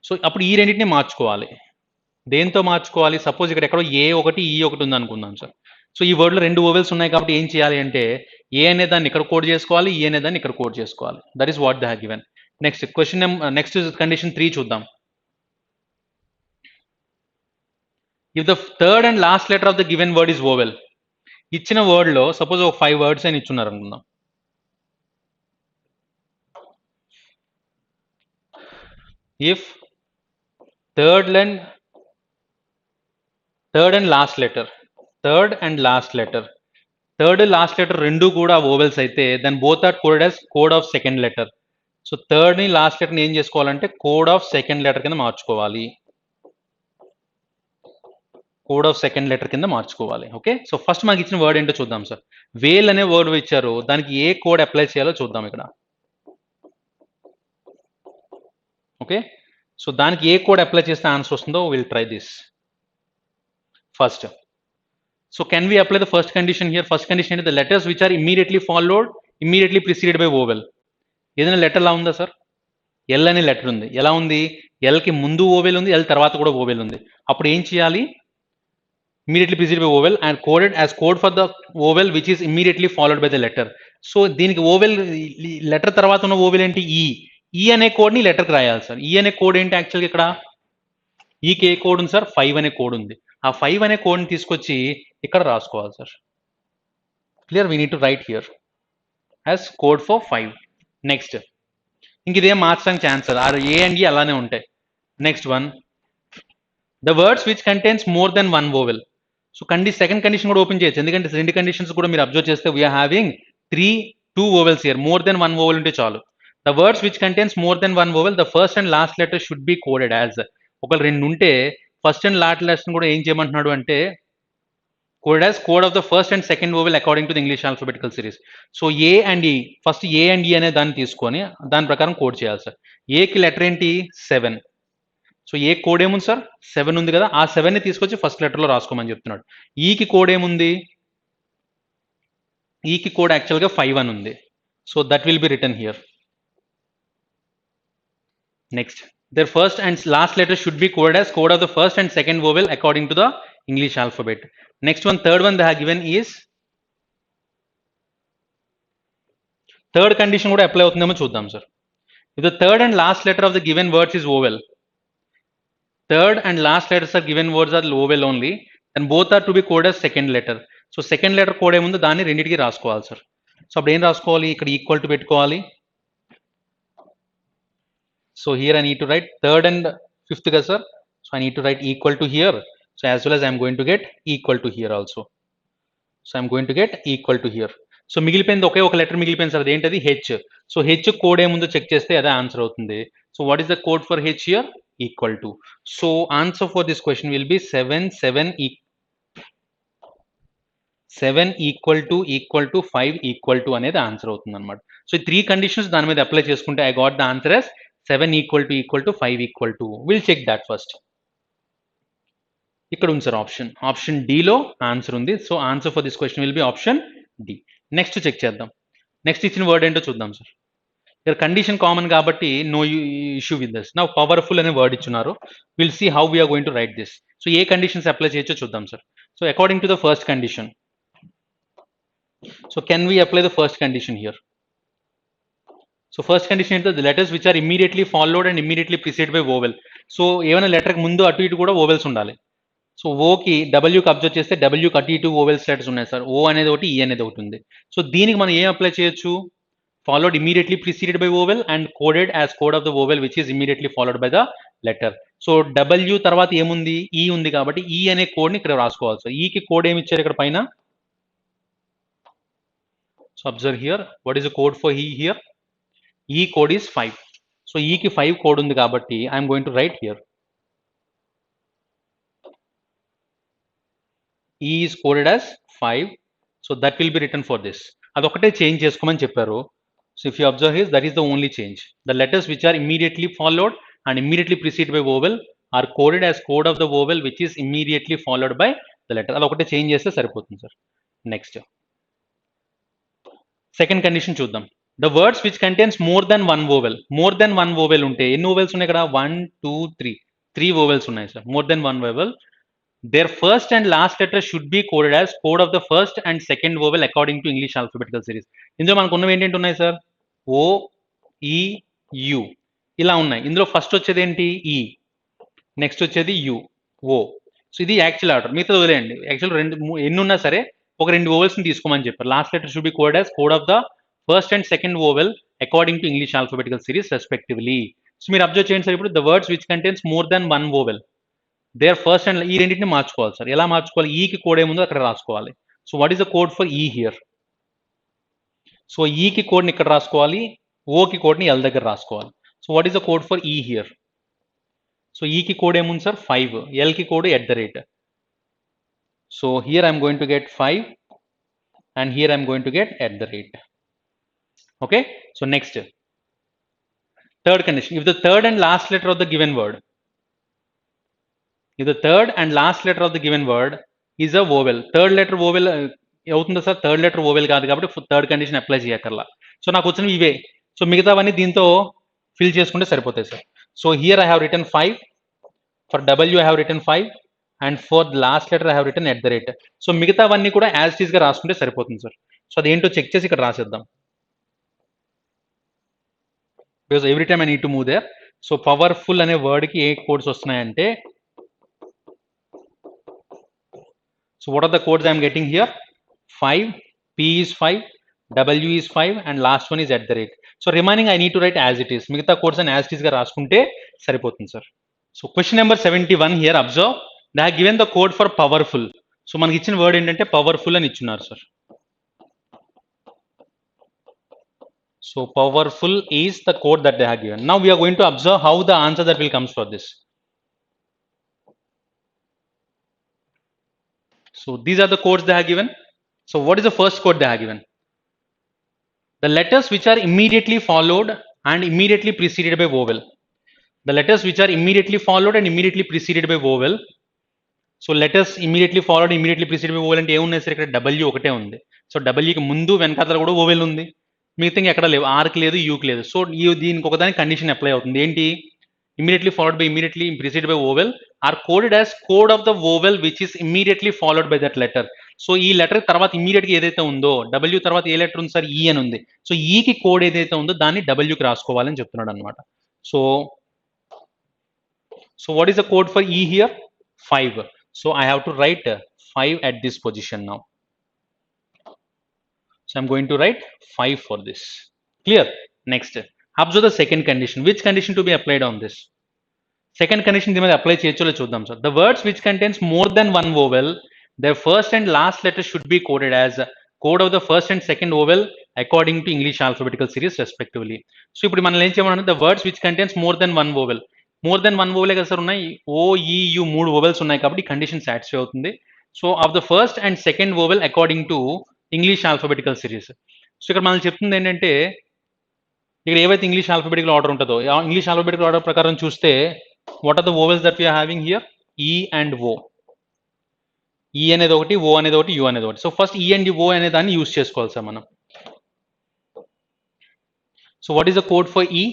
So అప్పుడు ఈ రెండింటిని మార్చుకోవాలి. దేంతో మార్చుకోవాలి? సపోజ్ ఇక్కడ ఎక్కడో ఏ ఒకటి ఈ ఒకటి ఉంది అనుకుందాం సార్. సో ఈ వర్డ్లో రెండు ఓవెల్స్ ఉన్నాయి కాబట్టి ఏం చేయాలి అంటే ఏ అనే దాన్ని ఇక్కడ కోడ్ చేసుకోవాలి, ఈ అనే దాన్ని ఇక్కడ కోడ్ చేసుకోవాలి. That is what they have given. Next question next condition 3 చూద్దాం. If the third and last letter of the given word is vowel, ఇచ్చిన వర్డ్ లో సపోజ్ ఒక 5 వర్డ్స్ అని ఇచ్చున్నారు అనుకుందాం. If third and last letter third last letter రెండు కూడా vowels అయితే then both are coded as code of second letter. So third ని లాస్ట్ లెటర్ ని ఏం చేసుకోవాలంటే కోడ్ ఆఫ్ సెకండ్ లెటర్ కింద మార్చుకోవాలి. ఓకే, సో ఫస్ట్ మాకు ఇచ్చిన వర్డ్ ఏంటో చూద్దాం సార్. వేల్ అనే వర్డ్ ఇచ్చారు, దానికి ఏ కోడ్ అప్లై చేయాలో చూద్దాం ఇక్కడ. ఓకే, సో దానికి ఏ కోడ్ అప్లై చేస్తే ఆన్సర్ వస్తుందో will try this first. So can we apply the first condition here? First condition is the letters which are immediately preceded by vowel. ఏదైనా letter లా ఉందా sir? L అనే letter ఉంది. ఎలా ఉంది? ఎల్కి ముందు ఓవెల్ ఉంది, ఎల్ తర్వాత కూడా ఓవెల్ ఉంది. అప్పుడు ఏం చేయాలి? immediately preceded by vowel and coded as code for the vowel which is immediately followed by the letter. So దీనికి ఓవెల్ లెటర్ తర్వాత ఉన్న ఓవెల్ ఏంటి? ఈ అనే కోడ్ ని లెటర్కి రాయాలి సార్. ఈ అనే కోడ్ ఏంటి యాక్చువల్గా ఇక్కడ? ఈకి ఏ కోడ్ ఉంది సార్? 5 అనే కోడ్ ఉంది. ఆ 5 అనే కోడ్ని తీసుకొచ్చి ఇక్కడ రాసుకోవాలి sir. Clear? We need to right here as code for 5. Next ఇంక ఇదేం మార్చడానికి ఛాన్స్ లేదు, ఏ అండ్ ఈ అలానే ఉంటాయి. Next one, the words which contains more than one vowel. So second condition కూడా ఓపెన్ చేయొచ్చు, ఎందుకంటే రెండు కండిషన్స్ కూడా మీరు అబ్జర్వ్ చేస్తే we are having two vowels here, more than one vowel ఉంటే చాలు. The words which contains more than one vowel, the first and last letter should be coded as. ఒకవేళ రెండు ఉంటే ఫస్ట్ అండ్ లాస్ట్ లెటర్ కూడా ఏం చేయమంటున్నాడు అంటే code as code of the first and second vowel according to the English alphabetical series. So A and ఈ, first A and ఈ అనే దాన్ని తీసుకొని దాని ప్రకారం కోడ్ చేయాలి సార్. ఏకి లెటర్ ఏంటి 7. సో ఏ కోడ్ ఏముంది సార్ 7 ఉంది కదా, ఆ 7ని తీసుకొచ్చి ఫస్ట్ లెటర్లో రాసుకోమని చెప్తున్నాడు. ఈకి కోడ్ ఏముంది, ఈకి కోడ్ యాక్చువల్గా 5 అని ఉంది. So that will be written here. Next, their first and last letter should be coded as code of the first and second vowel according to the English alphabet. Next one, third one they have given is, third condition కూడా apply అవుతుందేమో చూద్దాం sir. If the third and last letter of the given words is vowel, third and last letters of given words are vowel only, then both are to be coded as second letter. So second letter code ఏముందో దాన్ని రెండింటికి రాసుకోవాలి sir. So అప్పుడు ఏం రాసుకోవాలి, ఇక్కడ equal to పెట్టుకోవాలి. So here I need to write third and fifth కదా sir. So I need to write equal to here. So as well as I am going to get equal to here also. So I am going to get equal to here. So మిగిలిపోయింది ఒకే ఒక letter మిగిలిపోయింది sir, అదేంటది H. So H code ఏముందో check చేస్తే అదే answer అవుతుంది. So what is the code for H here, equal to. So answer for this question will B 7 equal to 5 equal to అనేది answer అవుతుంది అనమాట. సో ఈ 3 కండిషన్స్ దాని మీద అప్లై చేసుకుంటే I got the answer as 7 equal to 5 equal to. Will check that first. ఇక్కడ ఉంది sir option డిలో ఆన్సర్ ఉంది. So answer for this question will be option D. Next check చేద్దాం. నెక్స్ట్ ఇచ్చిన వర్డ్ ఏంటో చూద్దాం సార్. ఇక్కడ కండిషన్ కామన్ కాబట్టి నో ఇష్యూ విత్ దిస్. నా పవర్ఫుల్ అనే వర్డ్ ఇచ్చున్నారు. Will see how we're going to write this. So ఏ కండిషన్స్ అప్లై చేయొచ్చో చూద్దాం sir. So according to the first condition, so can we apply the first condition here? So first condition is the letters which are immediately followed and immediately preceded by vowel. So ఏమైనా letter ముందు అటు ఇటు కూడా vowels ఉండాలి. So ఓకి డబ్ల్యూకి observe చేస్తే డబ్ల్యూకి అటు ఇటు vowels letters ఉన్నాయి సార్. ఓ అనేది ఒకటి, ఈ అనేది ఒకటి ఉంది. సో దీనికి మనం ఏం అప్లై చేయొచ్చు, followed immediately preceded by vowel and coded as code of the vowel which is immediately followed by the letter. So W తర్వాత ఏముంది, ఈ ఉంది కాబట్టి ఈ అనే కోడ్ని ఇక్కడ రాసుకోవాలి. సో ఈకి కోడ్ ఏమి ఇచ్చారు ఇక్కడ పైన. So observe here, what is the code for E here? E code is 5. So E ki 5 code undi kabatti I am going to write here. E is coded as 5. So that will be written for this. Adokate change chesukomani chepparu. So if you observe here, that is the only change. The letters which are immediately followed and immediately preceded by vowel are coded as code of the vowel which is immediately followed by the letter. Adokate change cheste saripotundi sir. Next, second condition చూద్దాం. The words which contains more than one vowel ఉంటే ఎన్ని vowels ఉన్నాయి ఇక్కడ, 1 2 3 vowels ఉన్నాయి sir. More than one vowel, their first and last letter should be coded as code of the first and second vowel according to English alphabetical series. ఇందులో మనకు ఉన్నవి ఏంటంటే ఉన్నాయి సార్, ఓ, ఈ, యు ఇలా ఉన్నాయి. ఇందులో ఫస్ట్ వచ్చేది ఏంటి, ఈ, నెక్స్ట్ వచ్చేది యు, ఓ. సో ఇది యాక్చువల్ ఆర్డర్, మిగతా వదిలేయండి. యాక్చువల్ ఎన్ని ఉన్నా సరే ఒక 2 వోవెల్స్ ని తీసుకోమని చెప్పారు. Last letter should be coded as code of the first and second vowel according to English alphabetical series respectively. So మీరు అబ్జర్వ్ చేయండి సార్. ఇప్పుడు the words which contains more than one vowel, their first and ఈ రెండింటిని మార్చుకోవాలి sir. ఎలా మార్చుకోవాలి, ఈకి code ఏముందో అక్కడ రాసుకోవాలి. So what is the code for ఈ హియర్. సో ఈకి కోడ్ని ఇక్కడ రాసుకోవాలి, ఓకి కోడ్ని ఎల్ దగ్గర రాసుకోవాలి. So what is the code for ఈ హియర్. సో ఈకి కోడ్ ఏముంది sir 5, ఎల్కి code @. So here I am going to get 5 and here I am going to get @. Okay. So next, third condition. If the third and last letter of the given word, is a vowel, third letter vowel అవుతుందా sir, third letter vowel కాదు కాబట్టి third condition apply చేయక్కర్లా. So నాకు వచ్చినవి ఇవే. So మిగతావన్నీ దీంతో fill చేసుకుంటే సరిపోతాయి sir. So here I have return 5, for W I have return 5 and for last letter I have return @. So మిగతావన్నీ కూడా యాజ్ ఇట్ ఈస్ గా రాసుకుంటే సరిపోతుంది సార్. సో అదేంటో చెక్ చేసి ఇక్కడ రాసేద్దాం. Because every time I need to move there. So powerful అనే వర్డ్ కి ఏ కోడ్స్ వస్తున్నాయంటే, so what are the codes I'm getting here, 5, P is 5, W is 5 and last one is at the rate. So remaining I need to write as it is. మిగతా codes అని as it is గా రాసుకుంటే సరిపోతుంది sir. So question number 71 here observe they have given the code for powerful. So మనకి ఇచ్చిన వర్డ్ ఏంటంటే powerful అని ఇచ్చున్నారు sir. So powerful is the code that they have given. Now we are going to observe how the answer that will comes for this. So these are the codes they have given. So what is the first code they have given? The letters which are immediately followed and immediately preceded by vowel. The letters which are immediately followed and immediately preceded by vowel. So letters immediately followed immediately precede by vowel అంటే ఏమున్నాయి sir? ఇక్కడ W ఒకటే ఉంది. So డబ్ల్యూకి ముందు వెనకాతల కూడా oval ఉంది, మిగతా ఎక్కడ లేవు, ఆర్కి లేదు, యూకి లేదు. సో దీనికి ఒకదానికి కండిషన్ అప్లై అవుతుంది. ఏంటి? Immediately followed by immediately precede by vowel are coded as code of the vowel which is immediately followed by that letter. So ఈ లెటర్ తర్వాత ఇమీడియట్గా ఏదైతే ఉందో, డబ్ల్యూ తర్వాత ఏ లెటర్ ఉంది సార్? ఈ అని ఉంది. సో ఈకి కోడ్ ఏదైతే ఉందో దాన్ని డబ్ల్యూకి రాసుకోవాలని చెప్తున్నాడు అనమాట. So what is the code for ఈ here? 5. So I have to write 5 at this position now. So I'm going to write 5 for this. Clear? Next, observe the second condition. Which condition to be applied on this? Second condition దీని మీద apply చేయొచ్చో చూద్దాం sir. The words which contains more than one vowel, their first and last letter should be coded as code of the first and second vowel according to English alphabetical series respectively. So ఇప్పుడు మనం ఏం చేయమన్నా, the words which contains more than one vowel, more than 1 ఓవెలే కదా sir ఉన్నాయి. ఓ ఈ you 3 vowels ఉన్నాయి కాబట్టి condition satisfy అవుతుంది. So of the first and second vowel according to English alphabetical series. So ఇక్కడ మనం చెప్తుంది ఏంటంటే, ఇక్కడ ఏవైతే ఇంగ్లీష్ ఆల్ఫాబెటికల్ ఆర్డర్ ఉంటుందో, ఇంగ్లీష్ ఆల్ఫాబెటికల్ ఆర్డర్ ప్రకారం చూస్తే what are the vowels that we are having here? E and O. E అనేది ఒకటి, ఓ అనేది ఒకటి, యు అనేది ఒకటి. So first E and O అనే దాన్ని యూజ్ చేసుకోవాలి సార్ మనం. So what is the code for ఈ?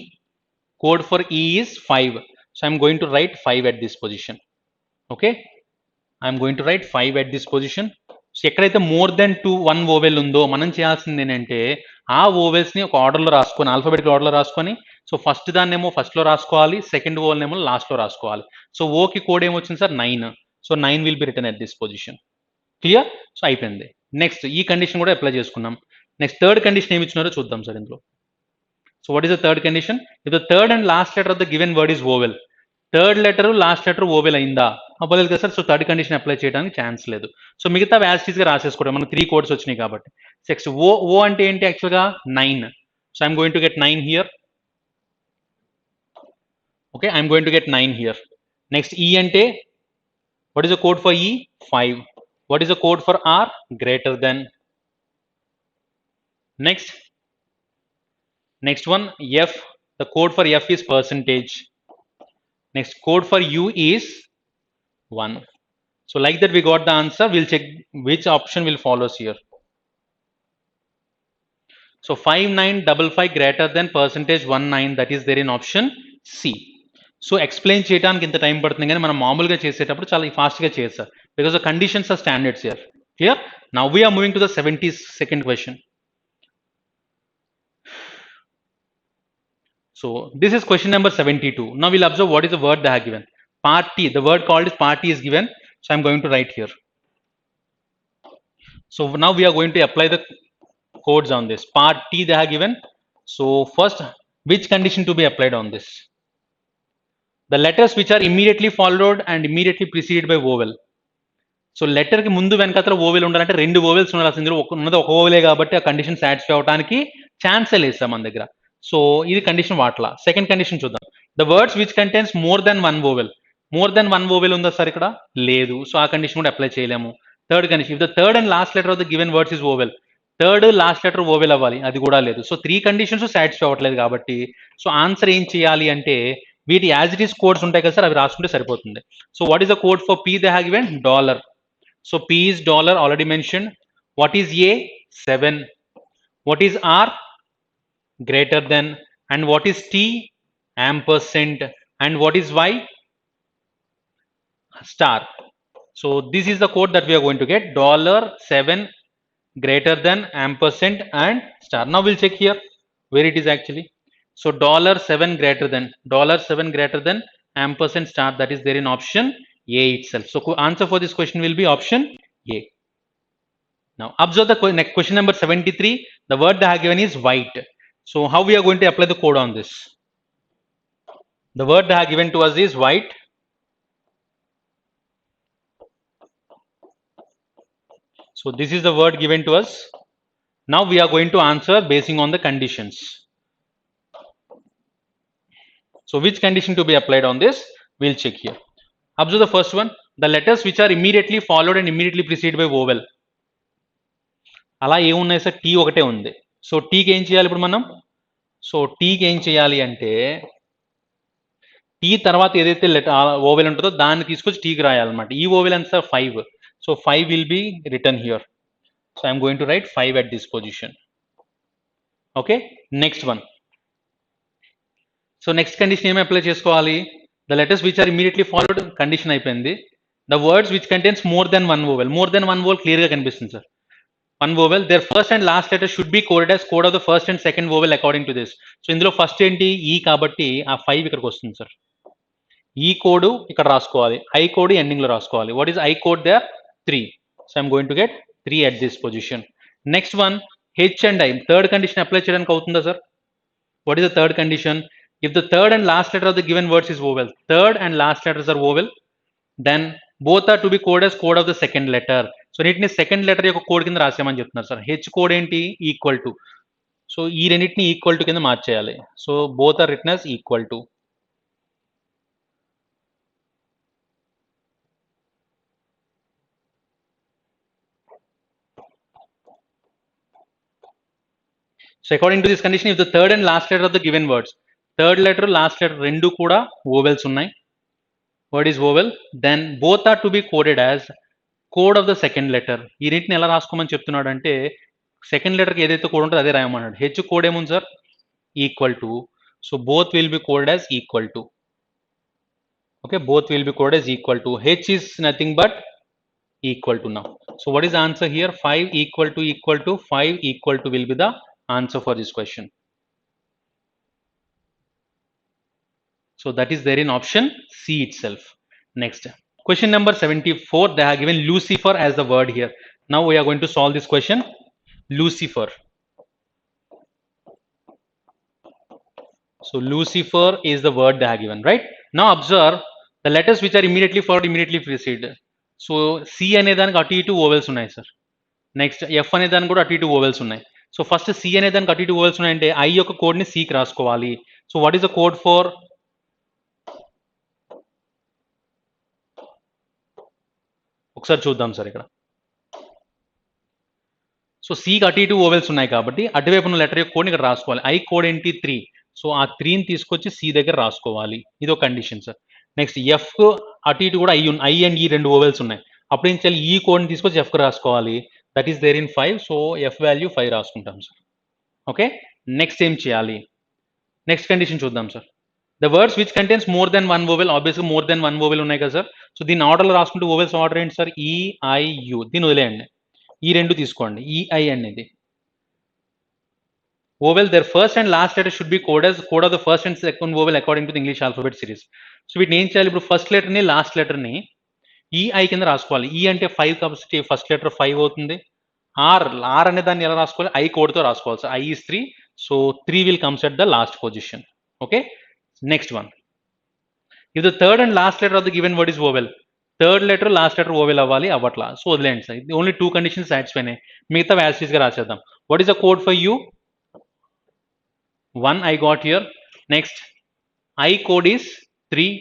Code for E is 5. So I'm going to write 5 at this position. Okay, I'm going to write 5 at this position. So ఎక్కడైతే more than 1 oval ఉందో మనం చేయాల్సింది ఏంటంటే, ఆ ఓవెల్స్ని ఒక ఆర్డర్లో రాసుకొని, ఆల్ఫాబెటికల్ ఆర్డర్లో రాసుకొని, సో ఫస్ట్ దాన్ని ఏమో ఫస్ట్లో రాసుకోవాలి, సెకండ్ ఓవెల్ ఏమో లాస్ట్లో రాసుకోవాలి. సో ఓకి కోడ్ ఏమొచ్చింది sir? 9. So 9 will be return at this position. Clear? So అయిపోయింది. నెక్స్ట్ ఈ కండిషన్ కూడా అప్లై చేసుకున్నాం. నెక్స్ట్ థర్డ్ కండిషన్ ఏమి ఇచ్చినారో చూద్దాం సార్ ఇందులో. So what is the third condition? If the third and last letter of the given word is vowel, third letter last letter vowel అయిందా? అవ్వలేదు కదా sir. So third condition apply చేయడానికి chance లేదు. So మిగతా as టీజ్గా రాసేసుకోవడం. మనకు 3 codes వచ్చినాయి కాబట్టి. Next ఓ అంటే ఏంటి యాక్చువల్గా? 9. So I'm going to get 9 here. Okay, I'm going to get 9 here. Next E అంటే what is the code for E? 5. What is the code for R? Greater than. Next one, F. The code for F is percentage. Next code for U is 1. So like that we got the answer. We'll check which option will follows here. So 5955 greater than percentage 19, that is there in option C. So explain చేయడానికి ఇంత time పడుతుంది కానీ మనం మామూలుగా చేసేటప్పుడు చాలా ఫాస్ట్గా చేస్తారు, because the conditions are standards here. Clear? Now we are moving to the 72nd question. So this is question number 72. Now we'll observe what is the word they have given. Party. The word called is party is given. So I'm going to write here. So now we are going to apply the codes on this. Party they have given. So first, which condition to be applied on this? The letters which are immediately followed and immediately preceded by vowel. So లెటర్కి ముందు వెనకాతల oval ఉండాలంటే 2 vowels ఉండాల్సింది. ఉన్నది ఒక ఓవెలే కాబట్టి ఆ condition satisfy అవడానికి ఛాన్సే లేదు సార్ మన దగ్గర. సో ఇది కండిషన్ వాట్లా. సెకండ్ కండిషన్ చూద్దాం. The words which contains more than 1 vowel. More than 1 vowel ఉందా సార్? ఇక్కడ లేదు. సో ఆ కండిషన్ కూడా అప్లై చేయలేము. Third condition, if the third and last letter of the given words is vowel, third last letter vowel అవ్వాలి, అది కూడా లేదు. సో 3 కండిషన్స్ సాటిస్ఫై అవ్వట్లేదు కాబట్టి సో ఆన్సర్ ఏం చేయాలి అంటే, వీటి యాజ్ ఇట్ ఈస్ కోడ్స్ ఉంటాయి కదా సార్, అవి రాసుకుంటే సరిపోతుంది. So what is the code for P they have given? Dollar. So P is dollar, already mentioned. What is A? 7. What is R? Greater than. And what is T? Ampersand. And what is Y? Star. So this is the code that we are going to get. Dollar 7 greater than, ampersand and star. Now we'll check here where it is actually. So dollar 7 greater than, dollar 7 greater than, ampersand star, that is there in option A itself. So answer for this question will be option A. Now observe the next question number 73. The word they have given is white. So how we are going to apply the code on this? The word they have given to us is white. So this is the word given to us. Now we are going to answer basing on the conditions. So which condition to be applied on this? We'll check here. Observe the first one. The letters which are immediately followed and immediately preceded by vowel. అలా ఏమున్నాయి sir? Tea ఒకటే ఉంది. So టీకి ఏం చేయాలి ఇప్పుడు మనం? So టీకి ఏం చేయాలి అంటే టీ తర్వాత ఏదైతే ఓవెల్ ఉంటుందో దాన్ని తీసుకొచ్చి టీకి రాయాలన్నమాట. ఈ ఓవెల్ ఎంత sir? 5. So 5 will be written here. So I'm going to write 5 at this position. Okay, next one. So next condition ఏమి అప్లై చేసుకోవాలి? The letters which are immediately followed condition అయిపోయింది. The words which contains more than one vowel. More than one vowel క్లియర్గా కనిపిస్తుంది sir. One vowel, their first and last letter should be coded as code of the first and second vowel according to this. So ఇందులో first ఏంటి? ఈ కాబట్టి ఆ 5 ఇక్కడికి వస్తుంది sir. ఈ కోడ్ ఇక్కడ రాసుకోవాలి, ఐ కోడ్ ఎండింగ్ లో రాసుకోవాలి. What is I code there? 3. So I'm going to get 3 at this position. Next one, H and I. Third condition apply చేయడానికి అవుతుందా sir? What is the third condition? If the third and last letter of the given words is vowel, third and last letters are vowel, then both are to be coded as code of the second letter. So వీటిని second letter యొక్క code కింద రాసామని చెప్తున్నారు sir. H code ఏంటి? Equal to. So ఈ రెండింటిని equal to కింద మార్చేయాలి. So both are written as equal to. So according to this condition, if the third and last letter of the given words, third letter last letter రెండు కూడా vowels ఉన్నాయి. Word is vowel, then both are to be coded as code of the second letter. ఈ రెండింటిని ఎలా రాసుకోమని చెప్తున్నాడు అంటే second లెటర్కి ఏదైతే code ఉంటుందో అదే రాయమన్నాడు. హెచ్ కోడ్ ఏముంది sir? Equal to. So both will be coded as equal to. Okay, both will be coded as equal to. H is nothing but equal to now. So what is the answer here? 5 equal to 5 equal to will be the answer for this question. So that is there in option C itself. Next, question number 74. They have given Lucifer as the word here. Now we are going to solve this question. Lucifer. So Lucifer is the word they have given, right? Now observe the letters which are immediately followed, immediately precede. So C అనే దానికి అటు ఇటు vowels ఉన్నాయి sir. Next F అనే దానికి కూడా అటు ఇటు ఓవెల్స్ ఉన్నాయి. సో ఫస్ట్ సి అనే దానికి అటు ఇటు ఓవెల్స్ ఉన్నాయంటే ఐ యొక్క కోడ్ని సికి రాసుకోవాలి. So what is the code for? ఒకసారి చూద్దాం సార్ ఇక్కడ. సో సికి అటు ఇటు ఓవెల్స్ ఉన్నాయి కాబట్టి అటువైపు ఉన్న లెటర్ యొక్క కోడ్ని ఇక్కడ రాసుకోవాలి. ఐ కోడ్ ఏంటి? 3. సో ఆ 3ని తీసుకొచ్చి సి దగ్గర రాసుకోవాలి. ఇది ఒక కండిషన్ సార్. నెక్స్ట్ ఎఫ్ అటు ఇటు కూడా ఐ అండ్ ఈ రెండు ఓవెల్స్ ఉన్నాయి. అప్పుడు ఏం చేయాలి? ఈ కోడ్ని తీసుకొచ్చి ఎఫ్కి రాసుకోవాలి. That is there in 5. So F value 5 రాసుకుంటాం సార్. ఓకే, నెక్స్ట్ ఏం చేయాలి? నెక్స్ట్ కండిషన్ చూద్దాం sir. The words which contains more than one vowel, ఆబ్వియస్గా మోర్ దెన్ వన్ ఓవెల్ ఉన్నాయి కదా సార్. సో దీన్ని ఆర్డర్లో రాసుకుంటే ఓవెల్స్ ఆర్డర్ ఏంటి సార్? ఈఐయు. దీన్ని వదిలేయండి, ఈ రెండు తీసుకోండి. ఈఐ అనేది vowel, their first and last letter should be code as code of the first and second vowel according to the English alphabet series. So వీటిని ఏం చేయాలి? ఇప్పుడు ఫస్ట్ లెటర్ని లాస్ట్ లెటర్ని ఈఐ కింద రాసుకోవాలి. ఈ అంటే 5 కాబట్టి ఫస్ట్ లెటర్ 5 అవుతుంది. ఆర్ అనే దాన్ని ఎలా రాసుకోవాలి? ఐ కోడ్తో రాసుకోవాలి. So I is 3. So 3 will comes at the last position. Okay, next one. If the third and last letter of the given word is vowel, third letter last letter vowel అవ్వాలి, అవ్వట్లా. So వదిలేండి sir. Only 2 conditions satisfy అయినాయి. మిగతా యాసిడ్స్గా రాసేద్దాం. What is the code for you? 1 I got here. Next, I code is 3.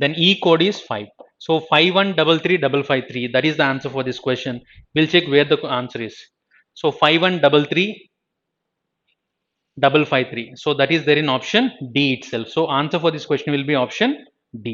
Then E code is 5. So 51335553. That is the answer for this question. We'll check where the answer is. So 5133553. So that is there in option D itself. So answer for this question will be option D.